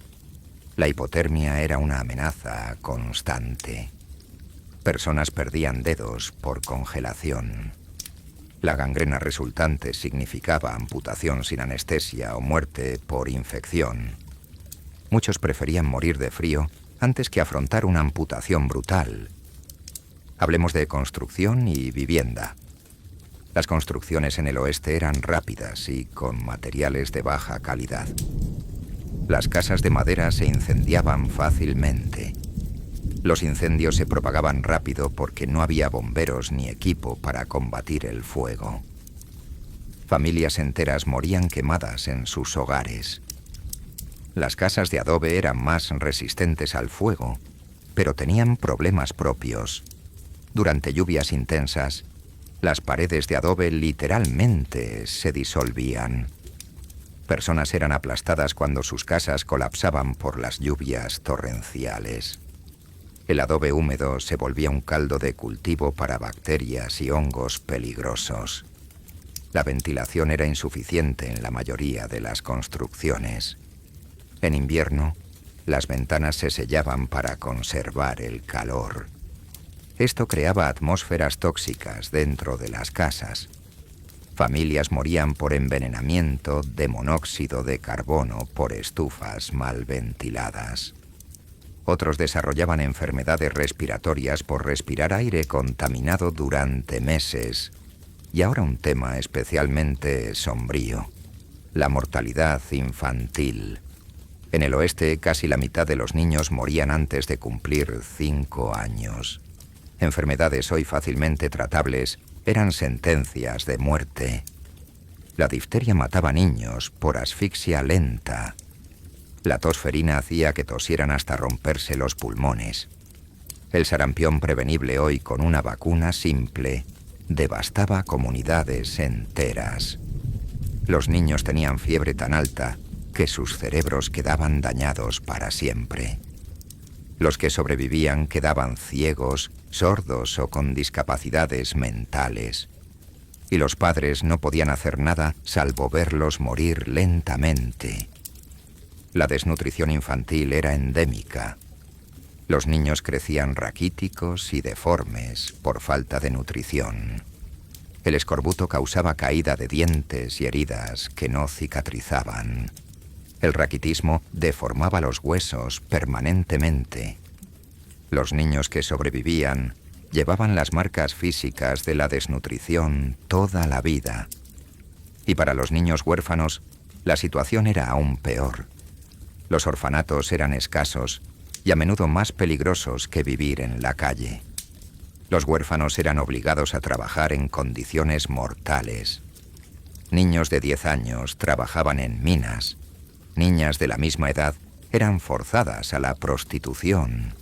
La hipotermia era una amenaza constante. Personas perdían dedos por congelación. La gangrena resultante significaba amputación sin anestesia o muerte por infección. Muchos preferían morir de frío antes que afrontar una amputación brutal. Hablemos de construcción y vivienda. Las construcciones en el oeste eran rápidas y con materiales de baja calidad. Las casas de madera se incendiaban fácilmente. Los incendios se propagaban rápido porque no había bomberos ni equipo para combatir el fuego. Familias enteras morían quemadas en sus hogares. Las casas de adobe eran más resistentes al fuego, pero tenían problemas propios. Durante lluvias intensas, las paredes de adobe literalmente se disolvían. Personas eran aplastadas cuando sus casas colapsaban por las lluvias torrenciales. El adobe húmedo se volvía un caldo de cultivo para bacterias y hongos peligrosos. La ventilación era insuficiente en la mayoría de las construcciones. En invierno, las ventanas se sellaban para conservar el calor. Esto creaba atmósferas tóxicas dentro de las casas. Familias morían por envenenamiento de monóxido de carbono por estufas mal ventiladas. Otros desarrollaban enfermedades respiratorias por respirar aire contaminado durante meses. Y ahora un tema especialmente sombrío: la mortalidad infantil. En el oeste, casi la mitad de los niños morían antes de cumplir 5 años. Enfermedades hoy fácilmente tratables eran sentencias de muerte. La difteria mataba niños por asfixia lenta. La tosferina hacía que tosieran hasta romperse los pulmones. El sarampión prevenible hoy con una vacuna simple devastaba comunidades enteras. Los niños tenían fiebre tan alta que sus cerebros quedaban dañados para siempre. Los que sobrevivían quedaban ciegos, sordos o con discapacidades mentales. Y los padres no podían hacer nada salvo verlos morir lentamente. La desnutrición infantil era endémica. Los niños crecían raquíticos y deformes por falta de nutrición. El escorbuto causaba caída de dientes y heridas que no cicatrizaban. El raquitismo deformaba los huesos permanentemente. Los niños que sobrevivían llevaban las marcas físicas de la desnutrición toda la vida. Y para los niños huérfanos, la situación era aún peor. Los orfanatos eran escasos y a menudo más peligrosos que vivir en la calle. Los huérfanos eran obligados a trabajar en condiciones mortales. Niños de 10 años trabajaban en minas. Niñas de la misma edad eran forzadas a la prostitución.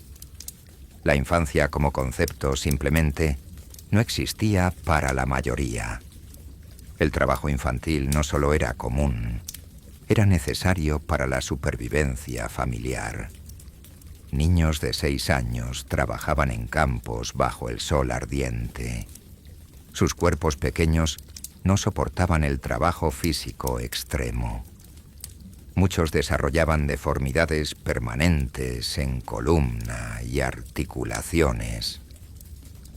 La infancia como concepto simplemente no existía para la mayoría. El trabajo infantil no solo era común, era necesario para la supervivencia familiar. Niños de 6 años trabajaban en campos bajo el sol ardiente. Sus cuerpos pequeños no soportaban el trabajo físico extremo. Muchos desarrollaban deformidades permanentes en columna y articulaciones.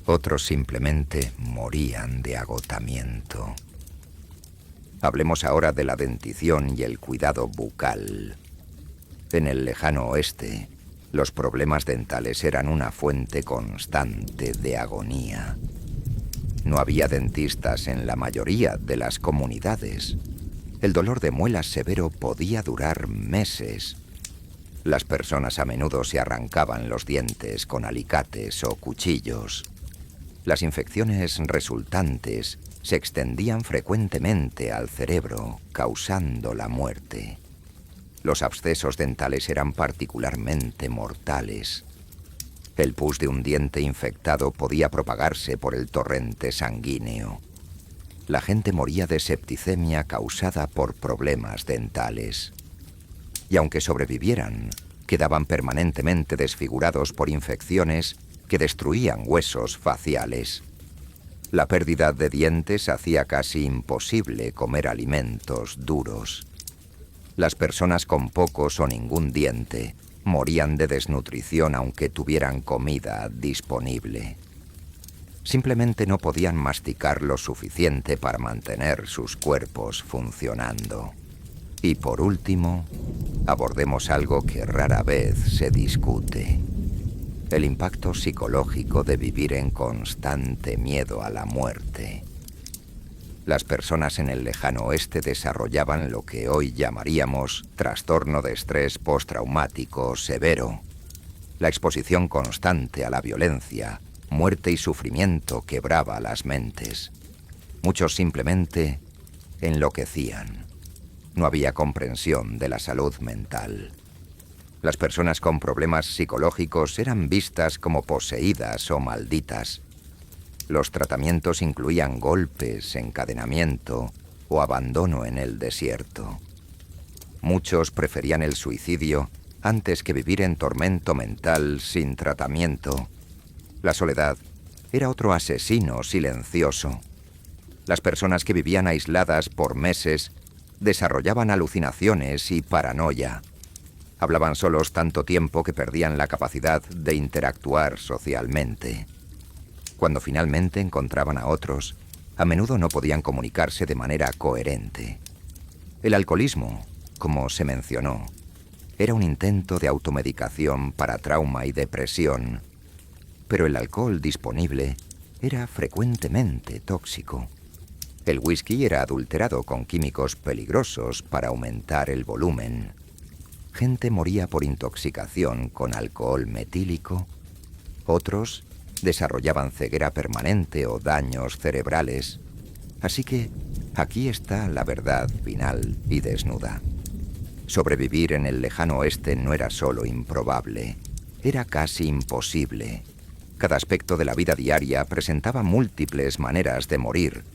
Otros simplemente morían de agotamiento. Hablemos ahora de la dentición y el cuidado bucal. En el lejano oeste, los problemas dentales eran una fuente constante de agonía. No había dentistas en la mayoría de las comunidades. El dolor de muelas severo podía durar meses. Las personas a menudo se arrancaban los dientes con alicates o cuchillos. Las infecciones resultantes se extendían frecuentemente al cerebro, causando la muerte. Los abscesos dentales eran particularmente mortales. El pus de un diente infectado podía propagarse por el torrente sanguíneo. La gente moría de septicemia causada por problemas dentales. Y aunque sobrevivieran, quedaban permanentemente desfigurados por infecciones que destruían huesos faciales. La pérdida de dientes hacía casi imposible comer alimentos duros. Las personas con pocos o ningún diente morían de desnutrición aunque tuvieran comida disponible. Simplemente no podían masticar lo suficiente para mantener sus cuerpos funcionando. Y por último, abordemos algo que rara vez se discute: el impacto psicológico de vivir en constante miedo a la muerte. Las personas en el lejano oeste desarrollaban lo que hoy llamaríamos trastorno de estrés postraumático severo. La exposición constante a la violencia, muerte y sufrimiento quebraba las mentes. Muchos simplemente enloquecían. No había comprensión de la salud mental. Las personas con problemas psicológicos eran vistas como poseídas o malditas. Los tratamientos incluían golpes, encadenamiento o abandono en el desierto. Muchos preferían el suicidio antes que vivir en tormento mental sin tratamiento. La soledad era otro asesino silencioso. Las personas que vivían aisladas por meses desarrollaban alucinaciones y paranoia. Hablaban solos tanto tiempo que perdían la capacidad de interactuar socialmente. Cuando finalmente encontraban a otros, a menudo no podían comunicarse de manera coherente. El alcoholismo, como se mencionó, era un intento de automedicación para trauma y depresión, pero el alcohol disponible era frecuentemente tóxico. El whisky era adulterado con químicos peligrosos para aumentar el volumen. Gente moría por intoxicación con alcohol metílico. Otros desarrollaban ceguera permanente o daños cerebrales. Así que aquí está la verdad final y desnuda. Sobrevivir en el lejano oeste no era solo improbable, era casi imposible. Cada aspecto de la vida diaria presentaba múltiples maneras de morir.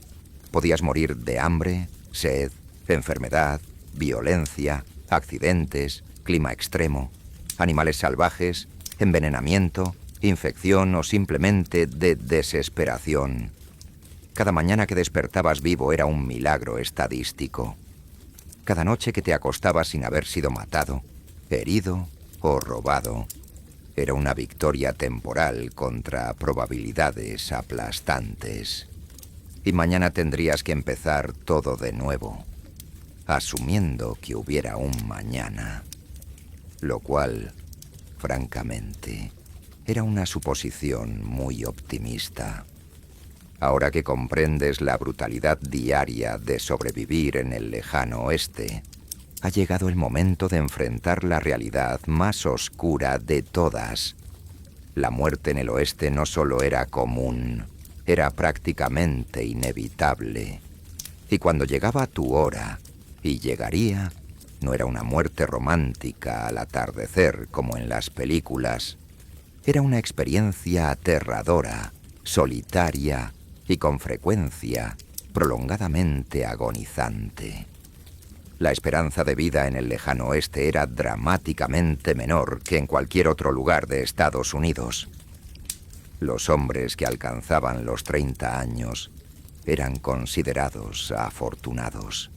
Podías morir de hambre, sed, enfermedad, violencia, accidentes, clima extremo, animales salvajes, envenenamiento, infección o simplemente de desesperación. Cada mañana que despertabas vivo era un milagro estadístico. Cada noche que te acostabas sin haber sido matado, herido o robado, era una victoria temporal contra probabilidades aplastantes. Y mañana tendrías que empezar todo de nuevo, asumiendo que hubiera un mañana. Lo cual, francamente, era una suposición muy optimista. Ahora que comprendes la brutalidad diaria de sobrevivir en el lejano oeste, ha llegado el momento de enfrentar la realidad más oscura de todas. La muerte en el oeste no solo era común, era prácticamente inevitable. Y cuando llegaba tu hora, y llegaría, no era una muerte romántica al atardecer como en las películas. Era una experiencia aterradora, solitaria y con frecuencia prolongadamente agonizante. La esperanza de vida en el lejano oeste era dramáticamente menor que en cualquier otro lugar de Estados Unidos. Los hombres que alcanzaban los 30 años eran considerados afortunados.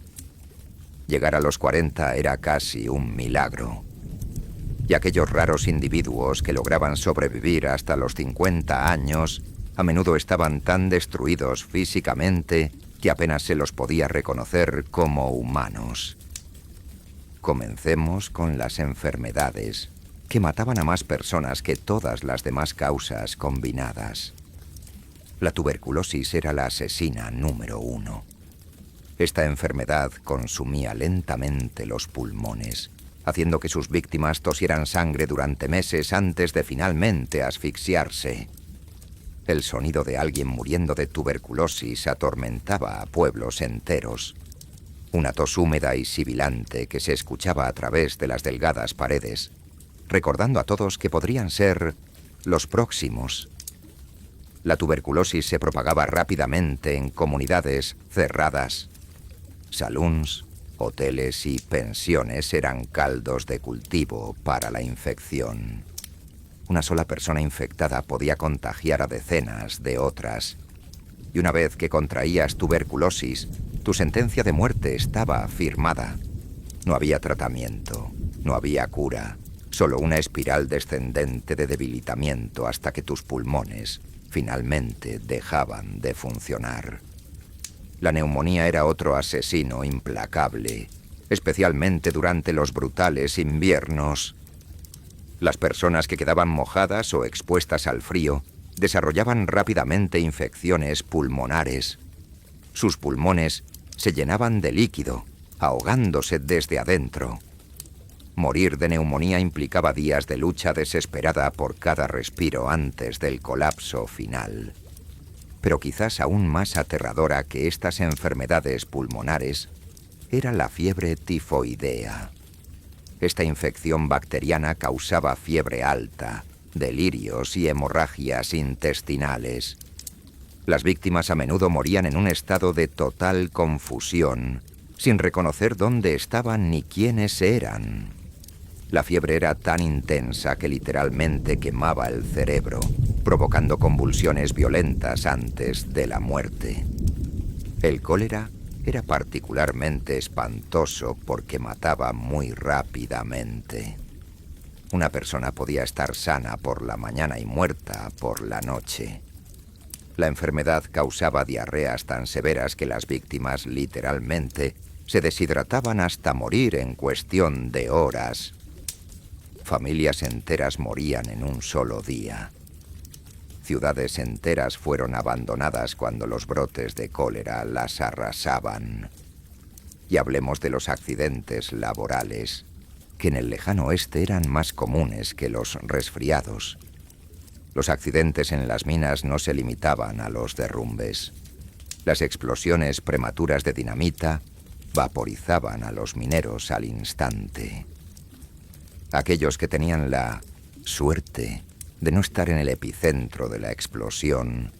Llegar a los 40 era casi un milagro. Y aquellos raros individuos que lograban sobrevivir hasta los 50 años a menudo estaban tan destruidos físicamente que apenas se los podía reconocer como humanos. Comencemos con las enfermedades, que mataban a más personas que todas las demás causas combinadas. La tuberculosis era la asesina número 1. Esta enfermedad consumía lentamente los pulmones, haciendo que sus víctimas tosieran sangre durante meses antes de finalmente asfixiarse. El sonido de alguien muriendo de tuberculosis atormentaba a pueblos enteros. Una tos húmeda y sibilante que se escuchaba a través de las delgadas paredes, recordando a todos que podrían ser los próximos. La tuberculosis se propagaba rápidamente en comunidades cerradas. Saloons, hoteles y pensiones eran caldos de cultivo para la infección. Una sola persona infectada podía contagiar a decenas de otras. Y una vez que contraías tuberculosis, tu sentencia de muerte estaba firmada. No había tratamiento, no había cura, solo una espiral descendente de debilitamiento hasta que tus pulmones finalmente dejaban de funcionar. La neumonía era otro asesino implacable, especialmente durante los brutales inviernos. Las personas que quedaban mojadas o expuestas al frío desarrollaban rápidamente infecciones pulmonares. Sus pulmones se llenaban de líquido, ahogándose desde adentro. Morir de neumonía implicaba días de lucha desesperada por cada respiro antes del colapso final. Pero quizás aún más aterradora que estas enfermedades pulmonares era la fiebre tifoidea. Esta infección bacteriana causaba fiebre alta, delirios y hemorragias intestinales. Las víctimas a menudo morían en un estado de total confusión, sin reconocer dónde estaban ni quiénes eran. La fiebre era tan intensa que literalmente quemaba el cerebro, provocando convulsiones violentas antes de la muerte. El cólera era particularmente espantoso porque mataba muy rápidamente. Una persona podía estar sana por la mañana y muerta por la noche. La enfermedad causaba diarreas tan severas que las víctimas literalmente se deshidrataban hasta morir en cuestión de horas. Familias enteras morían en un solo día. Ciudades enteras fueron abandonadas cuando los brotes de cólera las arrasaban. Y hablemos de los accidentes laborales, que en el lejano oeste eran más comunes que los resfriados. Los accidentes en las minas no se limitaban a los derrumbes. Las explosiones prematuras de dinamita vaporizaban a los mineros al instante. Aquellos que tenían la suerte de no estar en el epicentro de la explosión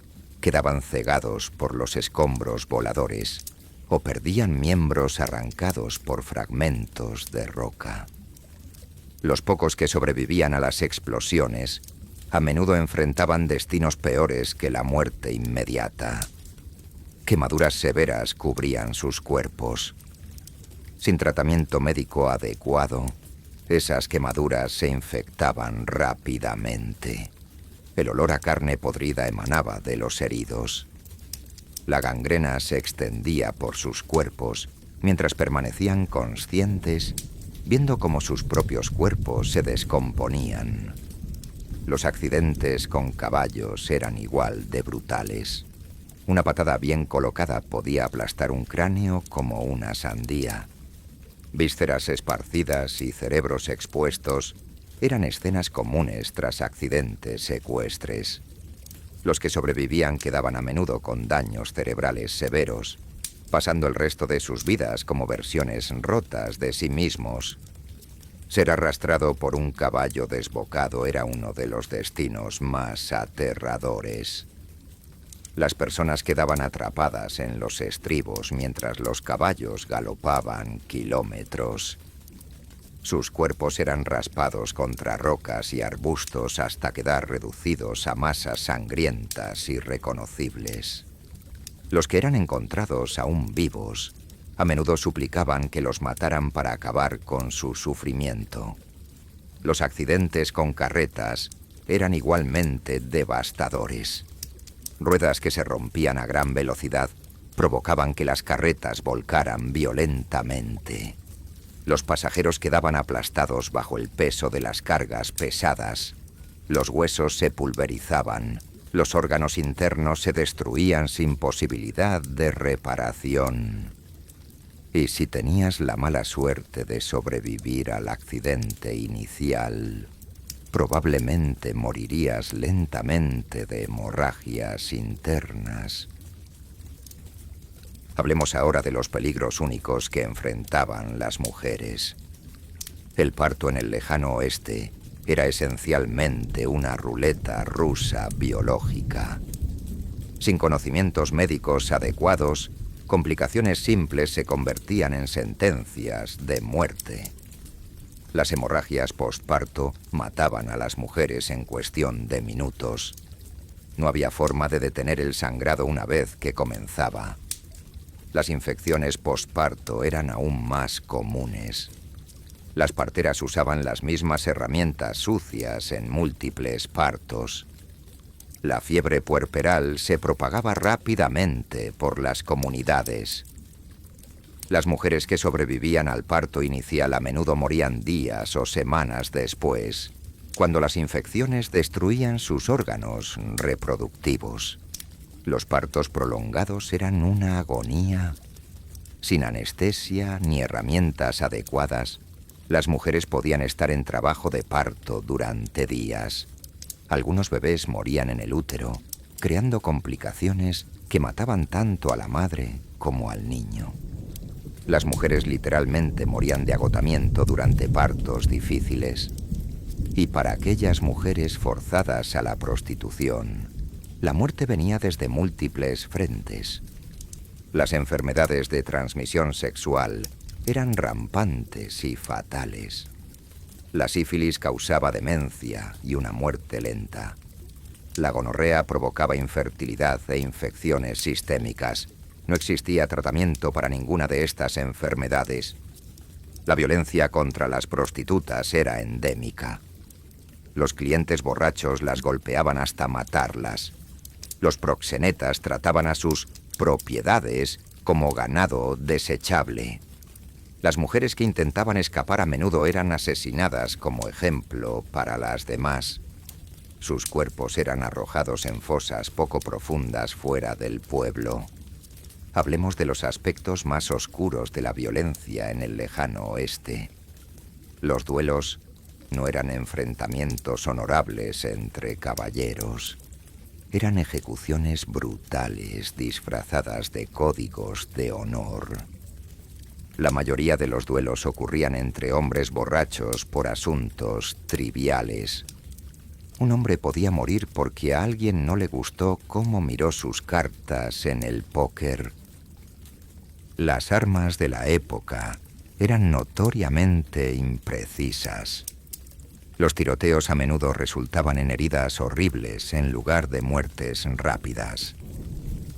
quedaban cegados por los escombros voladores o perdían miembros arrancados por fragmentos de roca. Los pocos que sobrevivían a las explosiones a menudo enfrentaban destinos peores que la muerte inmediata. Quemaduras severas cubrían sus cuerpos. Sin tratamiento médico adecuado, esas quemaduras se infectaban rápidamente. El olor a carne podrida emanaba de los heridos. La gangrena se extendía por sus cuerpos mientras permanecían conscientes, viendo cómo sus propios cuerpos se descomponían. Los accidentes con caballos eran igual de brutales. Una patada bien colocada podía aplastar un cráneo como una sandía. Vísceras esparcidas y cerebros expuestos eran escenas comunes tras accidentes ecuestres. Los que sobrevivían quedaban a menudo con daños cerebrales severos, pasando el resto de sus vidas como versiones rotas de sí mismos. Ser arrastrado por un caballo desbocado era uno de los destinos más aterradores. Las personas quedaban atrapadas en los estribos mientras los caballos galopaban kilómetros. Sus cuerpos eran raspados contra rocas y arbustos hasta quedar reducidos a masas sangrientas y irreconocibles. Los que eran encontrados aún vivos a menudo suplicaban que los mataran para acabar con su sufrimiento. Los accidentes con carretas eran igualmente devastadores. Ruedas que se rompían a gran velocidad provocaban que las carretas volcaran violentamente. Los pasajeros quedaban aplastados bajo el peso de las cargas pesadas. Los huesos se pulverizaban. Los órganos internos se destruían sin posibilidad de reparación. Y si tenías la mala suerte de sobrevivir al accidente inicial, probablemente morirías lentamente de hemorragias internas. Hablemos ahora de los peligros únicos que enfrentaban las mujeres. El parto en el lejano oeste era esencialmente una ruleta rusa biológica. Sin conocimientos médicos adecuados, complicaciones simples se convertían en sentencias de muerte. Las hemorragias postparto mataban a las mujeres en cuestión de minutos. No había forma de detener el sangrado una vez que comenzaba. Las infecciones postparto eran aún más comunes. Las parteras usaban las mismas herramientas sucias en múltiples partos. La fiebre puerperal se propagaba rápidamente por las comunidades. Las mujeres que sobrevivían al parto inicial a menudo morían días o semanas después, cuando las infecciones destruían sus órganos reproductivos. Los partos prolongados eran una agonía. Sin anestesia ni herramientas adecuadas, las mujeres podían estar en trabajo de parto durante días. Algunos bebés morían en el útero, creando complicaciones que mataban tanto a la madre como al niño. Las mujeres literalmente morían de agotamiento durante partos difíciles. Y para aquellas mujeres forzadas a la prostitución, la muerte venía desde múltiples frentes. Las enfermedades de transmisión sexual eran rampantes y fatales. La sífilis causaba demencia y una muerte lenta. La gonorrea provocaba infertilidad e infecciones sistémicas. No existía tratamiento para ninguna de estas enfermedades. La violencia contra las prostitutas era endémica. Los clientes borrachos las golpeaban hasta matarlas. Los proxenetas trataban a sus propiedades como ganado desechable. Las mujeres que intentaban escapar a menudo eran asesinadas como ejemplo para las demás. Sus cuerpos eran arrojados en fosas poco profundas fuera del pueblo. Hablemos de los aspectos más oscuros de la violencia en el lejano oeste. Los duelos no eran enfrentamientos honorables entre caballeros. Eran ejecuciones brutales disfrazadas de códigos de honor. La mayoría de los duelos ocurrían entre hombres borrachos por asuntos triviales. Un hombre podía morir porque a alguien no le gustó cómo miró sus cartas en el póker. Las armas de la época eran notoriamente imprecisas. Los tiroteos a menudo resultaban en heridas horribles en lugar de muertes rápidas.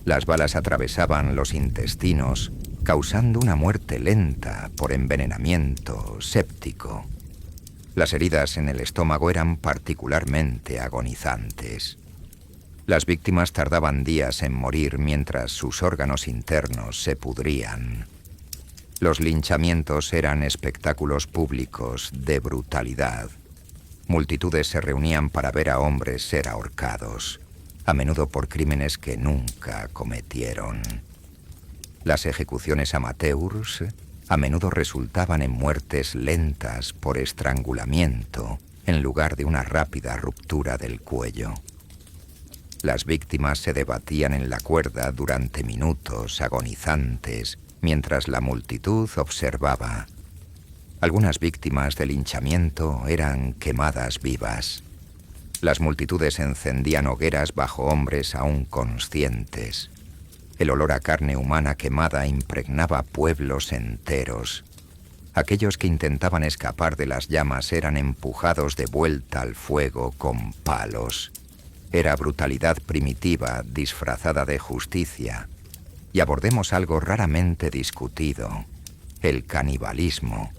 Las balas atravesaban los intestinos, causando una muerte lenta por envenenamiento séptico. Las heridas en el estómago eran particularmente agonizantes. Las víctimas tardaban días en morir mientras sus órganos internos se pudrían. Los linchamientos eran espectáculos públicos de brutalidad. Multitudes se reunían para ver a hombres ser ahorcados, a menudo por crímenes que nunca cometieron. Las ejecuciones amateurs a menudo resultaban en muertes lentas por estrangulamiento, en lugar de una rápida ruptura del cuello. Las víctimas se debatían en la cuerda durante minutos agonizantes, mientras la multitud observaba. Algunas víctimas del linchamiento eran quemadas vivas. Las multitudes encendían hogueras bajo hombres aún conscientes. El olor a carne humana quemada impregnaba pueblos enteros. Aquellos que intentaban escapar de las llamas eran empujados de vuelta al fuego con palos. Era brutalidad primitiva disfrazada de justicia. y abordemos algo raramente discutido, el canibalismo.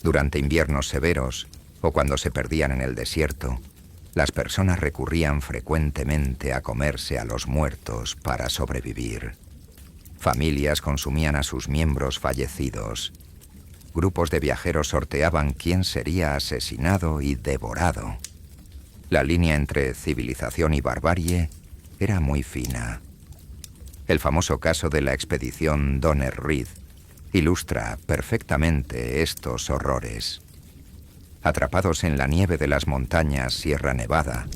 Durante inviernos severos, o cuando se perdían en el desierto, las personas recurrían frecuentemente a comerse a los muertos para sobrevivir. Familias consumían a sus miembros fallecidos. Grupos de viajeros sorteaban quién sería asesinado y devorado. La línea entre civilización y barbarie era muy fina. El famoso caso de la expedición Donner Reed ilustra perfectamente estos horrores. Atrapados en la nieve de las montañas Sierra Nevada,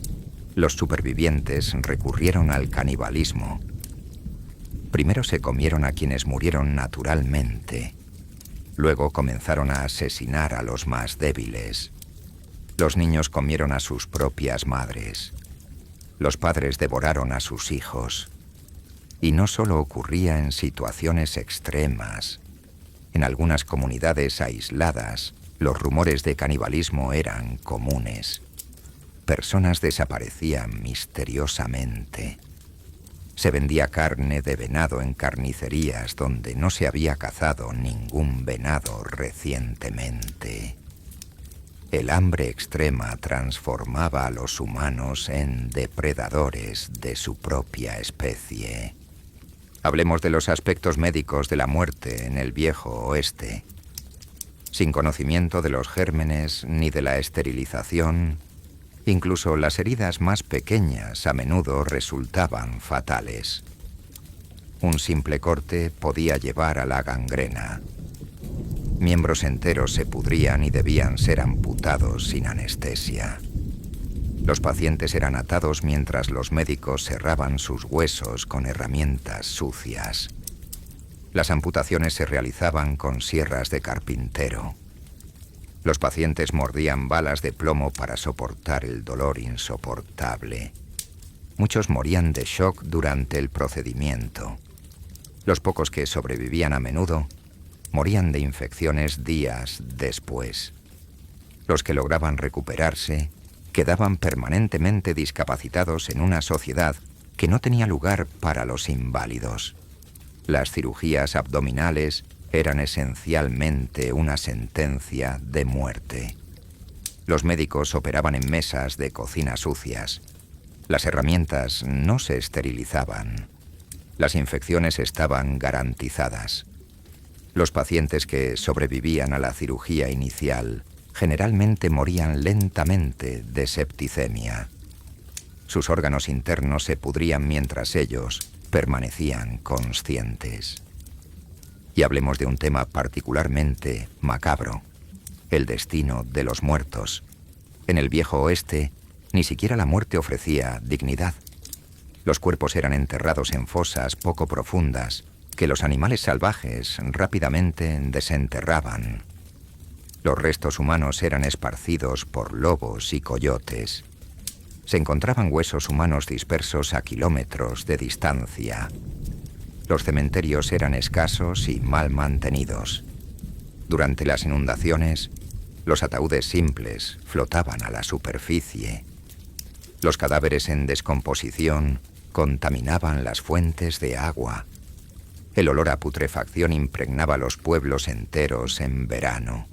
los supervivientes recurrieron al canibalismo. Primero se comieron a quienes murieron naturalmente. Luego comenzaron a asesinar a los más débiles. Los niños comieron a sus propias madres. Los padres devoraron a sus hijos. Y no solo ocurría en situaciones extremas. En algunas comunidades aisladas, los rumores de canibalismo eran comunes. Personas desaparecían misteriosamente. Se vendía carne de venado en carnicerías donde no se había cazado ningún venado recientemente. El hambre extrema transformaba a los humanos en depredadores de su propia especie. Hablemos de los aspectos médicos de la muerte en el Viejo Oeste. Sin conocimiento de los gérmenes ni de la esterilización, incluso las heridas más pequeñas a menudo resultaban fatales. Un simple corte podía llevar a la gangrena. Miembros enteros se pudrían y debían ser amputados sin anestesia. Los pacientes eran atados mientras los médicos cerraban sus huesos con herramientas sucias. Las amputaciones se realizaban con sierras de carpintero. Los pacientes mordían balas de plomo para soportar el dolor insoportable. Muchos morían de shock durante el procedimiento. Los pocos que sobrevivían a menudo morían de infecciones días después. Los que lograban recuperarse quedaban permanentemente discapacitados en una sociedad que no tenía lugar para los inválidos. Las cirugías abdominales eran esencialmente una sentencia de muerte. Los médicos operaban en mesas de cocina sucias. Las herramientas no se esterilizaban. Las infecciones estaban garantizadas. Los pacientes que sobrevivían a la cirugía inicial generalmente morían lentamente de septicemia. Sus órganos internos se pudrían mientras ellos permanecían conscientes. Y hablemos de un tema particularmente macabro, el destino de los muertos. En el Viejo Oeste, ni siquiera la muerte ofrecía dignidad. Los cuerpos eran enterrados en fosas poco profundas que los animales salvajes rápidamente desenterraban. Los restos humanos eran esparcidos por lobos y coyotes. Se encontraban huesos humanos dispersos a kilómetros de distancia. Los cementerios eran escasos y mal mantenidos. Durante las inundaciones, los ataúdes simples flotaban a la superficie. Los cadáveres en descomposición contaminaban las fuentes de agua. El olor a putrefacción impregnaba los pueblos enteros en verano.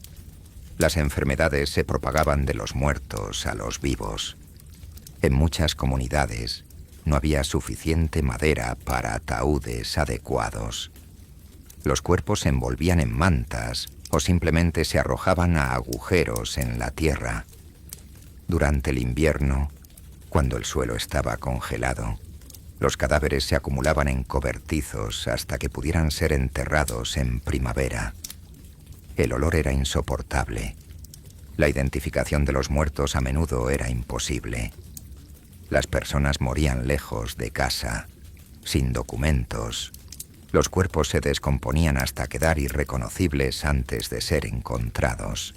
Las enfermedades se propagaban de los muertos a los vivos. En muchas comunidades no había suficiente madera para ataúdes adecuados. Los cuerpos se envolvían en mantas o simplemente se arrojaban a agujeros en la tierra. Durante el invierno, cuando el suelo estaba congelado, los cadáveres se acumulaban en cobertizos hasta que pudieran ser enterrados en primavera. El olor era insoportable. La identificación de los muertos a menudo era imposible. Las personas morían lejos de casa, sin documentos. Los cuerpos se descomponían hasta quedar irreconocibles antes de ser encontrados.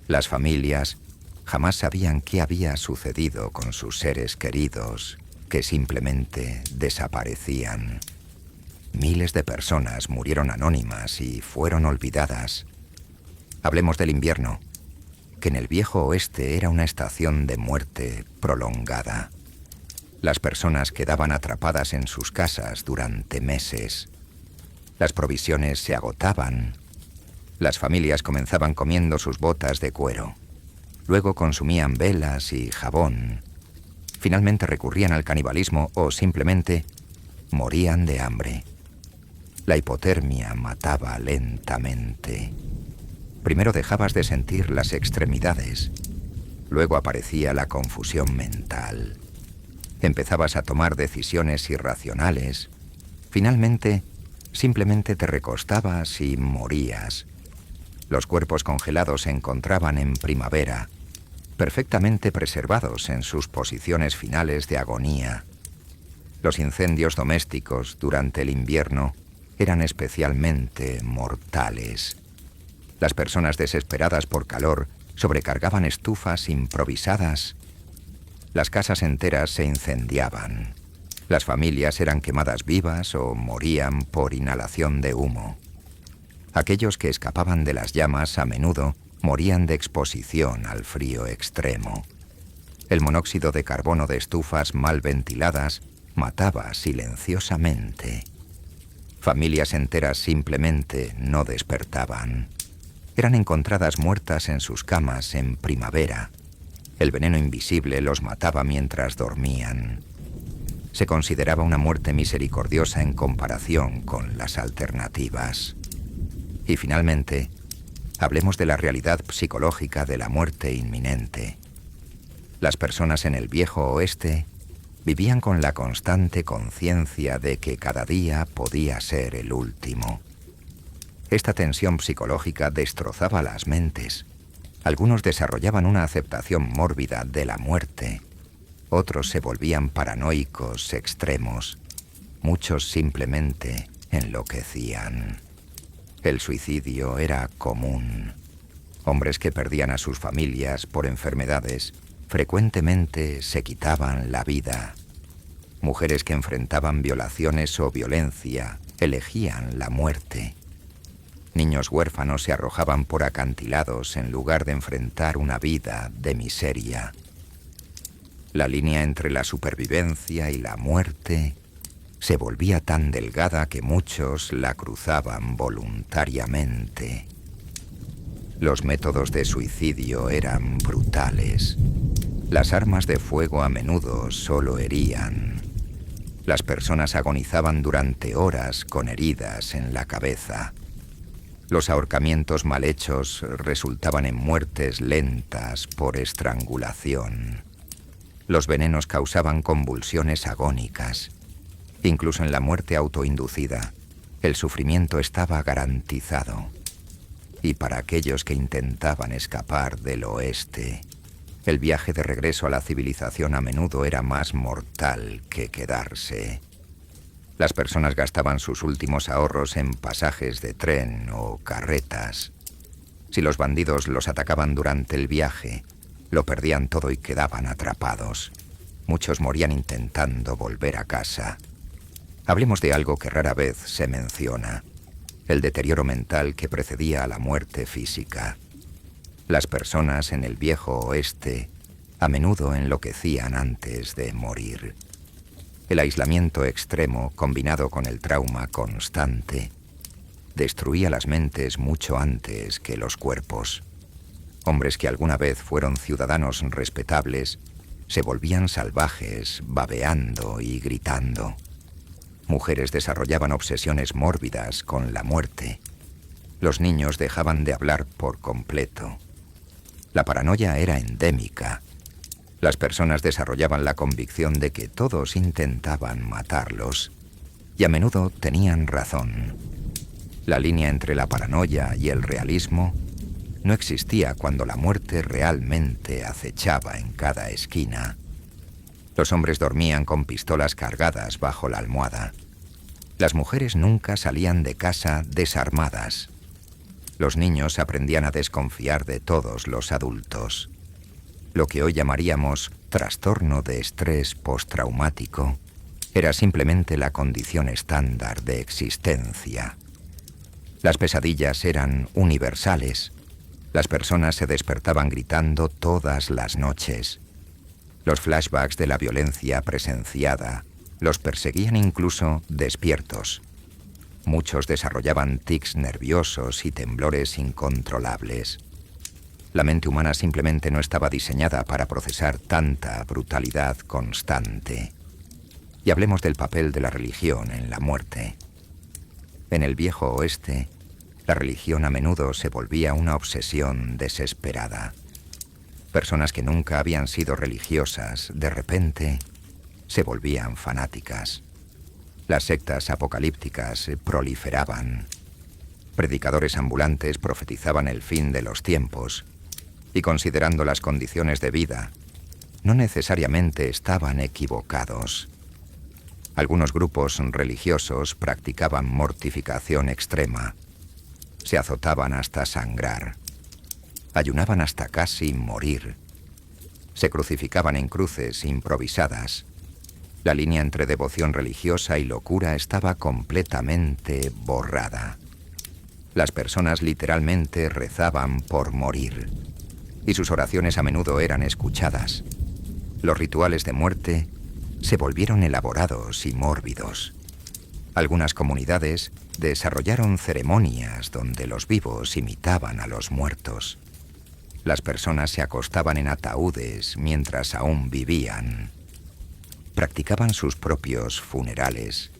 Las familias jamás sabían qué había sucedido con sus seres queridos, que simplemente desaparecían. Miles de personas murieron anónimas y fueron olvidadas. Hablemos del invierno, que en el Viejo Oeste era una estación de muerte prolongada. Las personas quedaban atrapadas en sus casas durante meses. Las provisiones se agotaban. Las familias comenzaban comiendo sus botas de cuero. Luego consumían velas y jabón. Finalmente recurrían al canibalismo o simplemente morían de hambre. La hipotermia mataba lentamente. Primero dejabas de sentir las extremidades. Luego aparecía la confusión mental. Empezabas a tomar decisiones irracionales. Finalmente, simplemente te recostabas y morías. Los cuerpos congelados se encontraban en primavera, perfectamente preservados en sus posiciones finales de agonía. Los incendios domésticos durante el invierno eran especialmente mortales. Las personas desesperadas por calor sobrecargaban estufas improvisadas. Las casas enteras se incendiaban. Las familias eran quemadas vivas o morían por inhalación de humo. Aquellos que escapaban de las llamas a menudo morían de exposición al frío extremo. El monóxido de carbono de estufas mal ventiladas mataba silenciosamente. Familias enteras simplemente no despertaban. Eran encontradas muertas en sus camas en primavera. El veneno invisible los mataba mientras dormían. Se consideraba una muerte misericordiosa en comparación con las alternativas. Y finalmente, hablemos de la realidad psicológica de la muerte inminente. Las personas en el viejo oeste vivían con la constante conciencia de que cada día podía ser el último. Esta tensión psicológica destrozaba las mentes. Algunos desarrollaban una aceptación mórbida de la muerte. Otros se volvían paranoicos extremos. Muchos simplemente enloquecían. El suicidio era común. Hombres que perdían a sus familias por enfermedades frecuentemente se quitaban la vida. Mujeres que enfrentaban violaciones o violencia elegían la muerte. Niños huérfanos se arrojaban por acantilados en lugar de enfrentar una vida de miseria. La línea entre la supervivencia y la muerte se volvía tan delgada que muchos la cruzaban voluntariamente. Los métodos de suicidio eran brutales. Las armas de fuego a menudo solo herían. Las personas agonizaban durante horas con heridas en la cabeza. Los ahorcamientos mal hechos resultaban en muertes lentas por estrangulación. Los venenos causaban convulsiones agónicas. Incluso en la muerte autoinducida, el sufrimiento estaba garantizado. Y para aquellos que intentaban escapar del oeste, el viaje de regreso a la civilización a menudo era más mortal que quedarse. Las personas gastaban sus últimos ahorros en pasajes de tren o carretas. Si los bandidos los atacaban durante el viaje, lo perdían todo y quedaban atrapados. Muchos morían intentando volver a casa. Hablemos de algo que rara vez se menciona: el deterioro mental que precedía a la muerte física. Las personas en el viejo oeste a menudo enloquecían antes de morir. El aislamiento extremo, combinado con el trauma constante, destruía las mentes mucho antes que los cuerpos. Hombres que alguna vez fueron ciudadanos respetables se volvían salvajes, babeando y gritando. Mujeres desarrollaban obsesiones mórbidas con la muerte. Los niños dejaban de hablar por completo. La paranoia era endémica. Las personas desarrollaban la convicción de que todos intentaban matarlos, y a menudo tenían razón. La línea entre la paranoia y el realismo no existía cuando la muerte realmente acechaba en cada esquina. Los hombres dormían con pistolas cargadas bajo la almohada. Las mujeres nunca salían de casa desarmadas. Los niños aprendían a desconfiar de todos los adultos. Lo que hoy llamaríamos trastorno de estrés postraumático era simplemente la condición estándar de existencia. Las pesadillas eran universales. Las personas se despertaban gritando todas las noches. Los flashbacks de la violencia presenciada los perseguían incluso despiertos. Muchos desarrollaban tics nerviosos y temblores incontrolables. La mente humana simplemente no estaba diseñada para procesar tanta brutalidad constante. Y hablemos del papel de la religión en la muerte. En el viejo oeste, la religión a menudo se volvía una obsesión desesperada. Personas que nunca habían sido religiosas, de repente, se volvían fanáticas. Las sectas apocalípticas proliferaban. Predicadores ambulantes profetizaban el fin de los tiempos y, considerando las condiciones de vida, no necesariamente estaban equivocados. Algunos grupos religiosos practicaban mortificación extrema. Se azotaban hasta sangrar. Ayunaban hasta casi morir. Se crucificaban en cruces improvisadas. La línea entre devoción religiosa y locura estaba completamente borrada. Las personas literalmente rezaban por morir, y sus oraciones a menudo eran escuchadas. Los rituales de muerte se volvieron elaborados y mórbidos. Algunas comunidades desarrollaron ceremonias donde los vivos imitaban a los muertos. Las personas se acostaban en ataúdes mientras aún vivían. Practicaban sus propios funerales.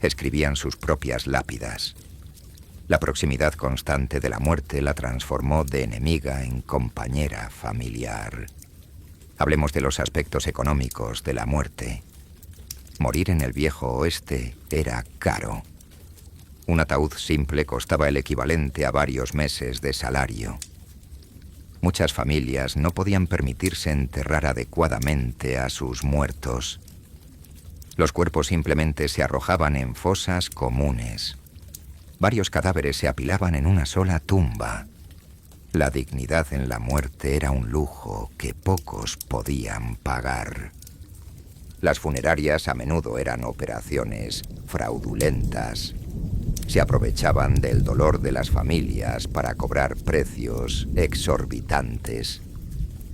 Escribían sus propias lápidas. La proximidad constante de la muerte la transformó de enemiga en compañera familiar. Hablemos de los aspectos económicos de la muerte. Morir en el viejo oeste era caro. Un ataúd simple costaba el equivalente a varios meses de salario. Muchas familias no podían permitirse enterrar adecuadamente a sus muertos. Los cuerpos simplemente se arrojaban en fosas comunes. Varios cadáveres se apilaban en una sola tumba. La dignidad en la muerte era un lujo que pocos podían pagar. Las funerarias a menudo eran operaciones fraudulentas. Se aprovechaban del dolor de las familias para cobrar precios exorbitantes.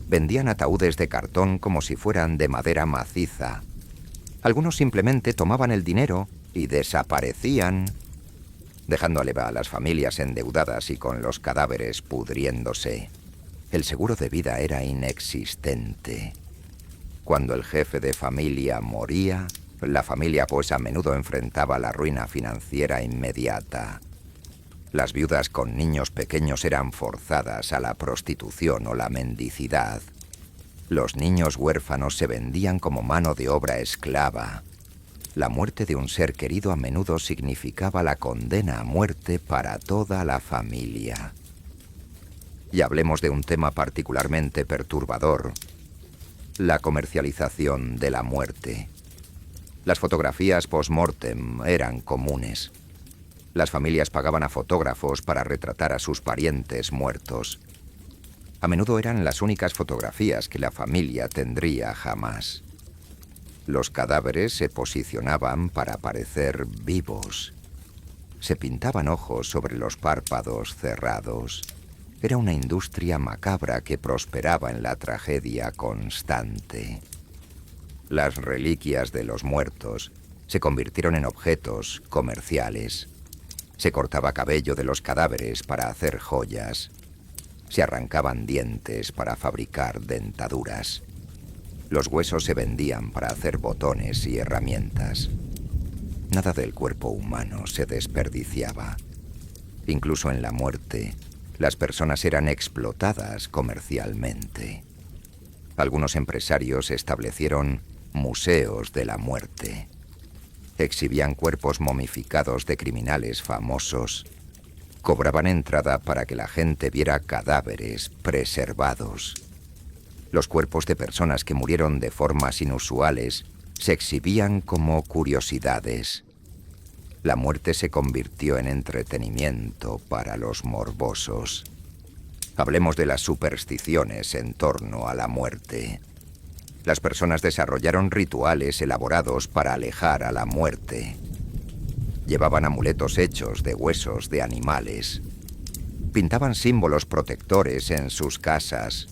Vendían ataúdes de cartón como si fueran de madera maciza. Algunos simplemente tomaban el dinero y desaparecían, dejando a las familias endeudadas y con los cadáveres pudriéndose. El seguro de vida era inexistente. Cuando el jefe de familia moría, la familia pues a menudo enfrentaba la ruina financiera inmediata. Las viudas con niños pequeños eran forzadas a la prostitución o la mendicidad. Los niños huérfanos se vendían como mano de obra esclava. La muerte de un ser querido a menudo significaba la condena a muerte para toda la familia. Y hablemos de un tema particularmente perturbador: la comercialización de la muerte. Las fotografías post-mortem eran comunes. Las familias pagaban a fotógrafos para retratar a sus parientes muertos. A menudo eran las únicas fotografías que la familia tendría jamás. Los cadáveres se posicionaban para parecer vivos. Se pintaban ojos sobre los párpados cerrados. Era una industria macabra que prosperaba en la tragedia constante. Las reliquias de los muertos se convirtieron en objetos comerciales. Se cortaba cabello de los cadáveres para hacer joyas. Se arrancaban dientes para fabricar dentaduras. Los huesos se vendían para hacer botones y herramientas. Nada del cuerpo humano se desperdiciaba. Incluso en la muerte, las personas eran explotadas comercialmente. Algunos empresarios establecieron museos de la muerte. Exhibían cuerpos momificados de criminales famosos. Cobraban entrada para que la gente viera cadáveres preservados. Los cuerpos de personas que murieron de formas inusuales se exhibían como curiosidades. La muerte se convirtió en entretenimiento para los morbosos. Hablemos de las supersticiones en torno a la muerte. Las personas desarrollaron rituales elaborados para alejar a la muerte. Llevaban amuletos hechos de huesos de animales. Pintaban símbolos protectores en sus casas.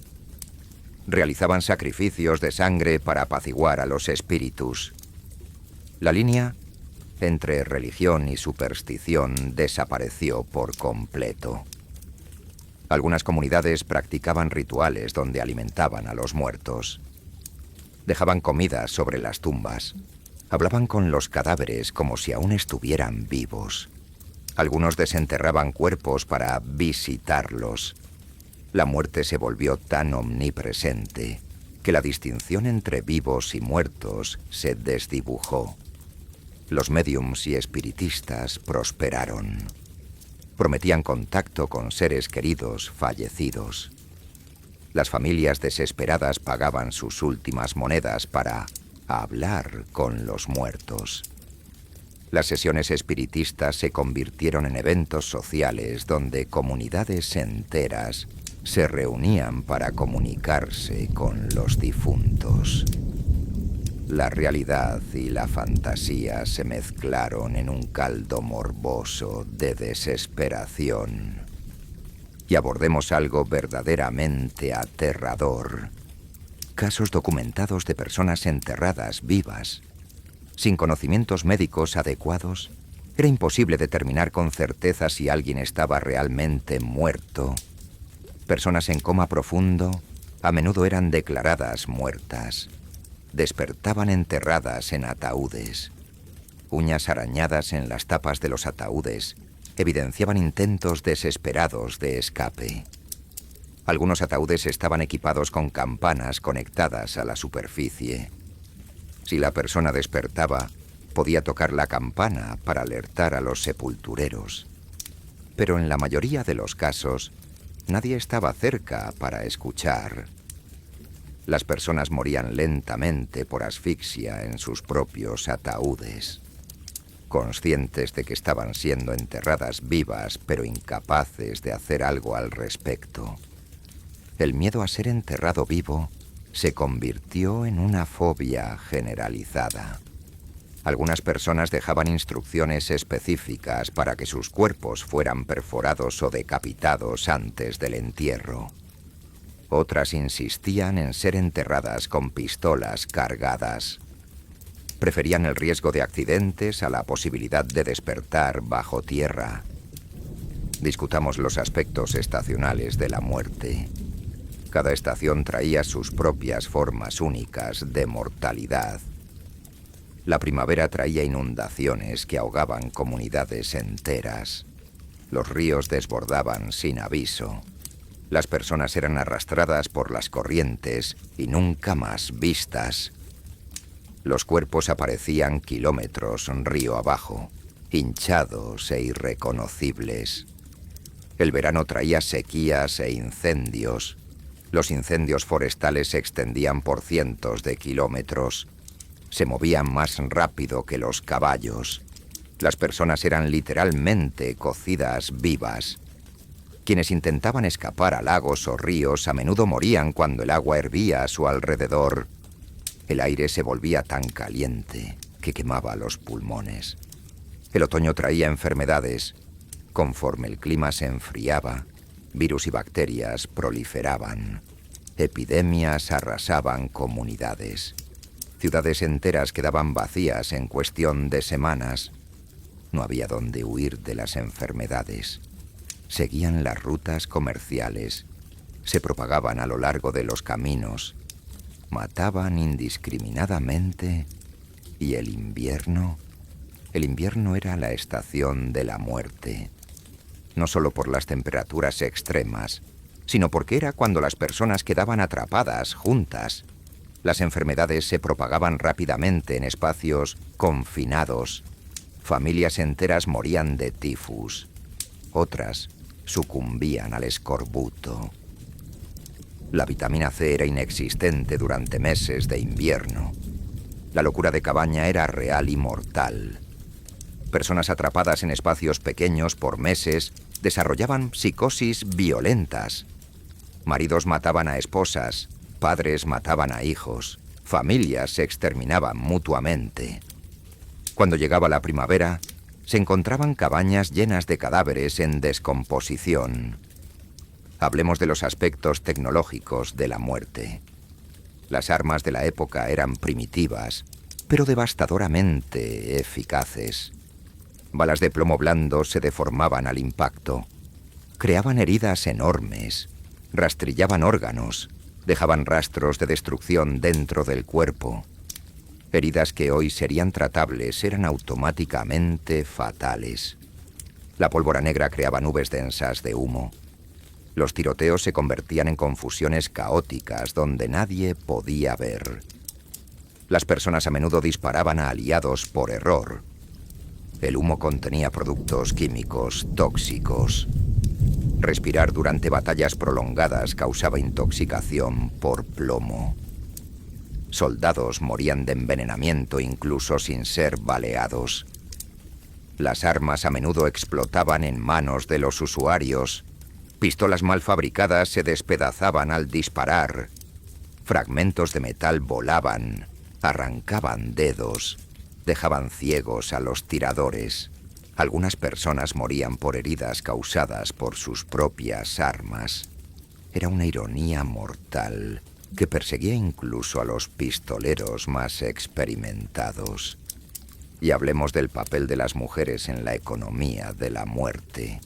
Realizaban sacrificios de sangre para apaciguar a los espíritus. La línea entre religión y superstición desapareció por completo. Algunas comunidades practicaban rituales donde alimentaban a los muertos. Dejaban comida sobre las tumbas. Hablaban con los cadáveres como si aún estuvieran vivos. Algunos desenterraban cuerpos para visitarlos. La muerte se volvió tan omnipresente que la distinción entre vivos y muertos se desdibujó. Los médiums y espiritistas prosperaron. Prometían contacto con seres queridos fallecidos. Las familias desesperadas pagaban sus últimas monedas para hablar con los muertos. Las sesiones espiritistas se convirtieron en eventos sociales donde comunidades enteras se reunían para comunicarse con los difuntos. La realidad y la fantasía se mezclaron en un caldo morboso de desesperación. Y abordemos algo verdaderamente aterrador. Casos documentados de personas enterradas vivas. Sin conocimientos médicos adecuados, era imposible determinar con certeza si alguien estaba realmente muerto. Personas en coma profundo a menudo eran declaradas muertas. Despertaban enterradas en ataúdes. Uñas arañadas en las tapas de los ataúdes evidenciaban intentos desesperados de escape. Algunos ataúdes estaban equipados con campanas conectadas a la superficie. Si la persona despertaba, podía tocar la campana para alertar a los sepultureros. Pero en la mayoría de los casos, nadie estaba cerca para escuchar. Las personas morían lentamente por asfixia en sus propios ataúdes. Conscientes de que estaban siendo enterradas vivas, pero incapaces de hacer algo al respecto. El miedo a ser enterrado vivo se convirtió en una fobia generalizada. Algunas personas dejaban instrucciones específicas para que sus cuerpos fueran perforados o decapitados antes del entierro. Otras insistían en ser enterradas con pistolas cargadas. Preferían el riesgo de accidentes a la posibilidad de despertar bajo tierra. Discutamos los aspectos estacionales de la muerte. Cada estación traía sus propias formas únicas de mortalidad. La primavera traía inundaciones que ahogaban comunidades enteras. Los ríos desbordaban sin aviso. Las personas eran arrastradas por las corrientes y nunca más vistas. Los cuerpos aparecían kilómetros río abajo, hinchados e irreconocibles. El verano traía sequías e incendios. Los incendios forestales se extendían por cientos de kilómetros. Se movían más rápido que los caballos. Las personas eran literalmente cocidas vivas. Quienes intentaban escapar a lagos o ríos a menudo morían cuando el agua hervía a su alrededor. El aire se volvía tan caliente que quemaba los pulmones. El otoño traía enfermedades. Conforme el clima se enfriaba, virus y bacterias proliferaban. Epidemias arrasaban comunidades. Ciudades enteras quedaban vacías en cuestión de semanas. No había dónde huir de las enfermedades. Seguían las rutas comerciales. Se propagaban a lo largo de los caminos. Mataban indiscriminadamente. ¿Y el invierno? El invierno era la estación de la muerte. No solo por las temperaturas extremas, sino porque era cuando las personas quedaban atrapadas juntas. Las enfermedades se propagaban rápidamente en espacios confinados. Familias enteras morían de tifus. Otras sucumbían al escorbuto. La vitamina C era inexistente durante meses de invierno. La locura de cabaña era real y mortal. Personas atrapadas en espacios pequeños por meses desarrollaban psicosis violentas. Maridos mataban a esposas, padres mataban a hijos, familias se exterminaban mutuamente. Cuando llegaba la primavera, se encontraban cabañas llenas de cadáveres en descomposición. Hablemos de los aspectos tecnológicos de la muerte. Las armas de la época eran primitivas, pero devastadoramente eficaces. Balas de plomo blando se deformaban al impacto. Creaban heridas enormes, rastrillaban órganos, dejaban rastros de destrucción dentro del cuerpo. Heridas que hoy serían tratables eran automáticamente fatales. La pólvora negra creaba nubes densas de humo. Los tiroteos se convertían en confusiones caóticas donde nadie podía ver. Las personas a menudo disparaban a aliados por error. El humo contenía productos químicos tóxicos. Respirar durante batallas prolongadas causaba intoxicación por plomo. Soldados morían de envenenamiento incluso sin ser baleados. Las armas a menudo explotaban en manos de los usuarios. Pistolas mal fabricadas se despedazaban al disparar. Fragmentos de metal volaban, arrancaban dedos, dejaban ciegos a los tiradores. Algunas personas morían por heridas causadas por sus propias armas. Era una ironía mortal que perseguía incluso a los pistoleros más experimentados. Y hablemos del papel de las mujeres en la economía de la muerte.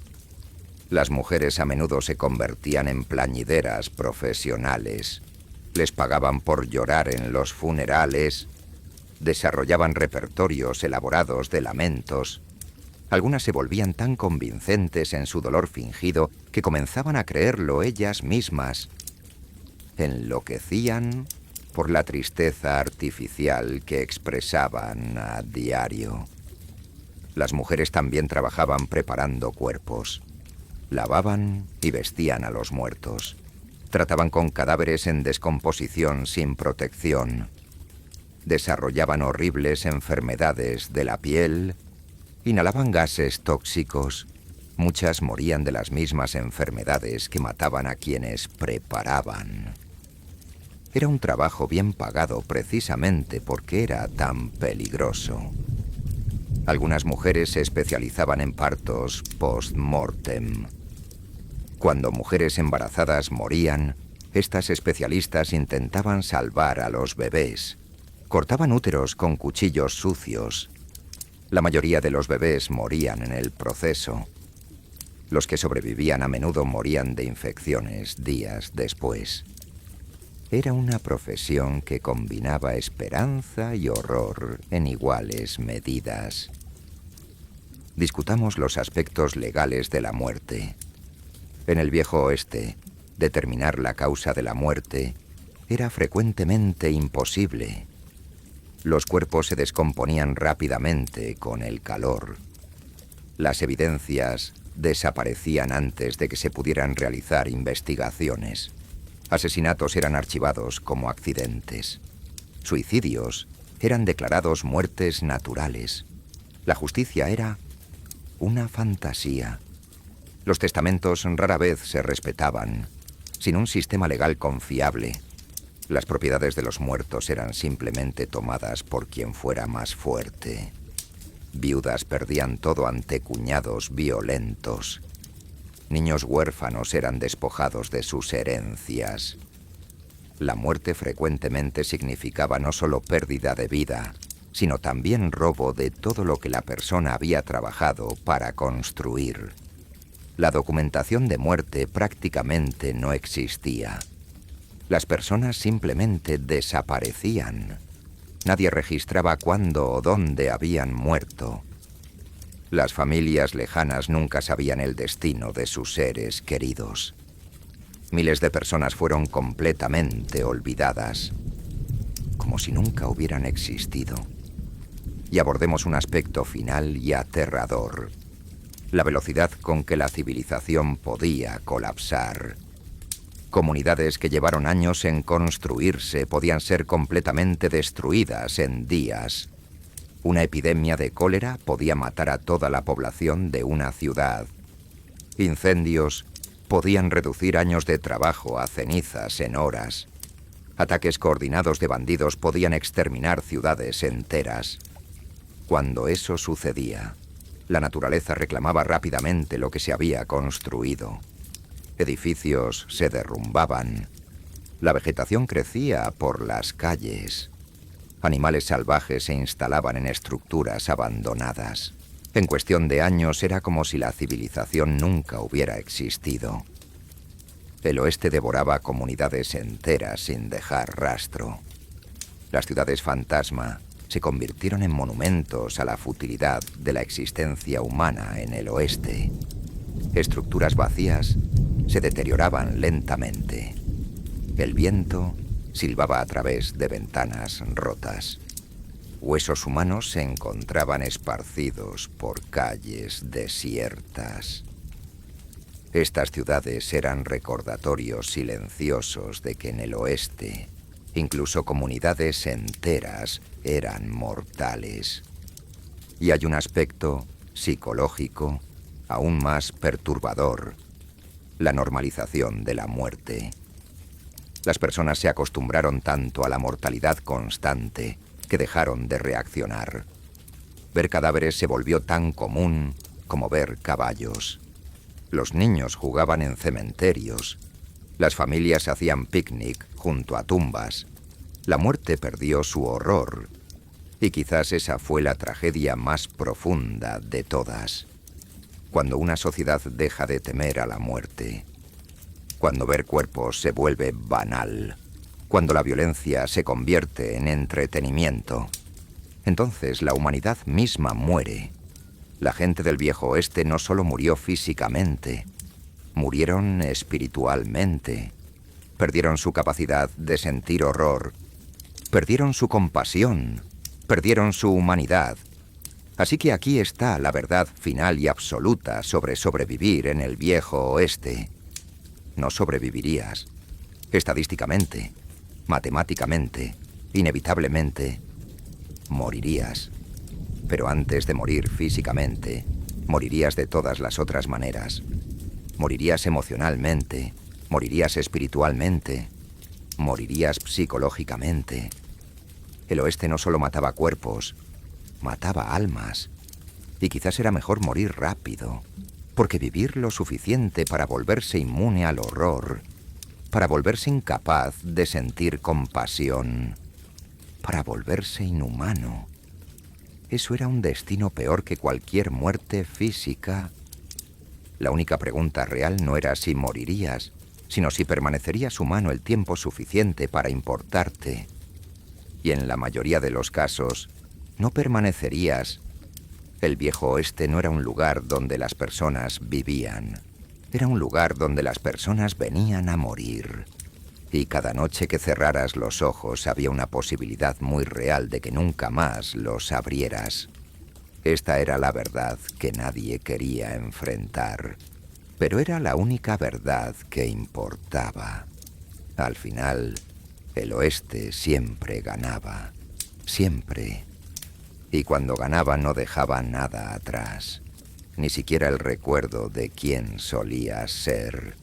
Las mujeres a menudo se convertían en plañideras profesionales. Les pagaban por llorar en los funerales. Desarrollaban repertorios elaborados de lamentos. Algunas se volvían tan convincentes en su dolor fingido que comenzaban a creerlo ellas mismas. Enloquecían por la tristeza artificial que expresaban a diario. Las mujeres también trabajaban preparando cuerpos. Lavaban y vestían a los muertos. Trataban con cadáveres en descomposición sin protección. Desarrollaban horribles enfermedades de la piel. Inhalaban gases tóxicos. Muchas morían de las mismas enfermedades que mataban a quienes preparaban. Era un trabajo bien pagado precisamente porque era tan peligroso. Algunas mujeres se especializaban en partos post-mortem. Cuando mujeres embarazadas morían, estas especialistas intentaban salvar a los bebés. Cortaban úteros con cuchillos sucios. La mayoría de los bebés morían en el proceso. Los que sobrevivían a menudo morían de infecciones días después. Era una profesión que combinaba esperanza y horror en iguales medidas. Discutamos los aspectos legales de la muerte. En el Viejo Oeste, determinar la causa de la muerte era frecuentemente imposible. Los cuerpos se descomponían rápidamente con el calor. Las evidencias desaparecían antes de que se pudieran realizar investigaciones. Asesinatos eran archivados como accidentes. Suicidios eran declarados muertes naturales. La justicia era una fantasía. Los testamentos rara vez se respetaban. Sin un sistema legal confiable, las propiedades de los muertos eran simplemente tomadas por quien fuera más fuerte. Viudas perdían todo ante cuñados violentos. Niños huérfanos eran despojados de sus herencias. La muerte frecuentemente significaba no solo pérdida de vida, sino también robo de todo lo que la persona había trabajado para construir. La documentación de muerte prácticamente no existía. Las personas simplemente desaparecían. Nadie registraba cuándo o dónde habían muerto. Las familias lejanas nunca sabían el destino de sus seres queridos. Miles de personas fueron completamente olvidadas, como si nunca hubieran existido. Y abordemos un aspecto final y aterrador: la velocidad con que la civilización podía colapsar. Comunidades que llevaron años en construirse podían ser completamente destruidas en días. Una epidemia de cólera podía matar a toda la población de una ciudad. Incendios podían reducir años de trabajo a cenizas en horas. Ataques coordinados de bandidos podían exterminar ciudades enteras. Cuando eso sucedía, la naturaleza reclamaba rápidamente lo que se había construido. Edificios se derrumbaban. La vegetación crecía por las calles. Animales salvajes se instalaban en estructuras abandonadas. En cuestión de años era como si la civilización nunca hubiera existido. El oeste devoraba comunidades enteras sin dejar rastro. Las ciudades fantasma se convirtieron en monumentos a la futilidad de la existencia humana en el oeste. Estructuras vacías se deterioraban lentamente. El viento silbaba a través de ventanas rotas. Huesos humanos se encontraban esparcidos por calles desiertas. Estas ciudades eran recordatorios silenciosos de que en el oeste, incluso comunidades enteras eran mortales. Y hay un aspecto psicológico aún más perturbador: la normalización de la muerte. Las personas se acostumbraron tanto a la mortalidad constante que dejaron de reaccionar. Ver cadáveres se volvió tan común como ver caballos. Los niños jugaban en cementerios. Las familias hacían picnic junto a tumbas. La muerte perdió su horror. Y quizás esa fue la tragedia más profunda de todas. Cuando una sociedad deja de temer a la muerte. Cuando ver cuerpos se vuelve banal. Cuando la violencia se convierte en entretenimiento. Entonces la humanidad misma muere. La gente del viejo oeste no solo murió físicamente, murieron espiritualmente. Perdieron su capacidad de sentir horror. Perdieron su compasión. Perdieron su humanidad. Así que aquí está la verdad final y absoluta sobre sobrevivir en el viejo oeste. No sobrevivirías. Estadísticamente, matemáticamente, inevitablemente, morirías. Pero antes de morir físicamente, morirías de todas las otras maneras. Morirías emocionalmente, morirías espiritualmente, morirías psicológicamente. El oeste no solo mataba cuerpos, mataba almas. Y quizás era mejor morir rápido, porque vivir lo suficiente para volverse inmune al horror, para volverse incapaz de sentir compasión, para volverse inhumano, eso era un destino peor que cualquier muerte física. La única pregunta real no era si morirías, sino si permanecerías humano el tiempo suficiente para importarte. Y en la mayoría de los casos, no permanecerías. El viejo oeste no era un lugar donde las personas vivían. Era un lugar donde las personas venían a morir. Y cada noche que cerraras los ojos había una posibilidad muy real de que nunca más los abrieras. Esta era la verdad que nadie quería enfrentar. Pero era la única verdad que importaba. Al final, el oeste siempre ganaba. Siempre. Y cuando ganaba no dejaba nada atrás. Ni siquiera el recuerdo de quién solía ser.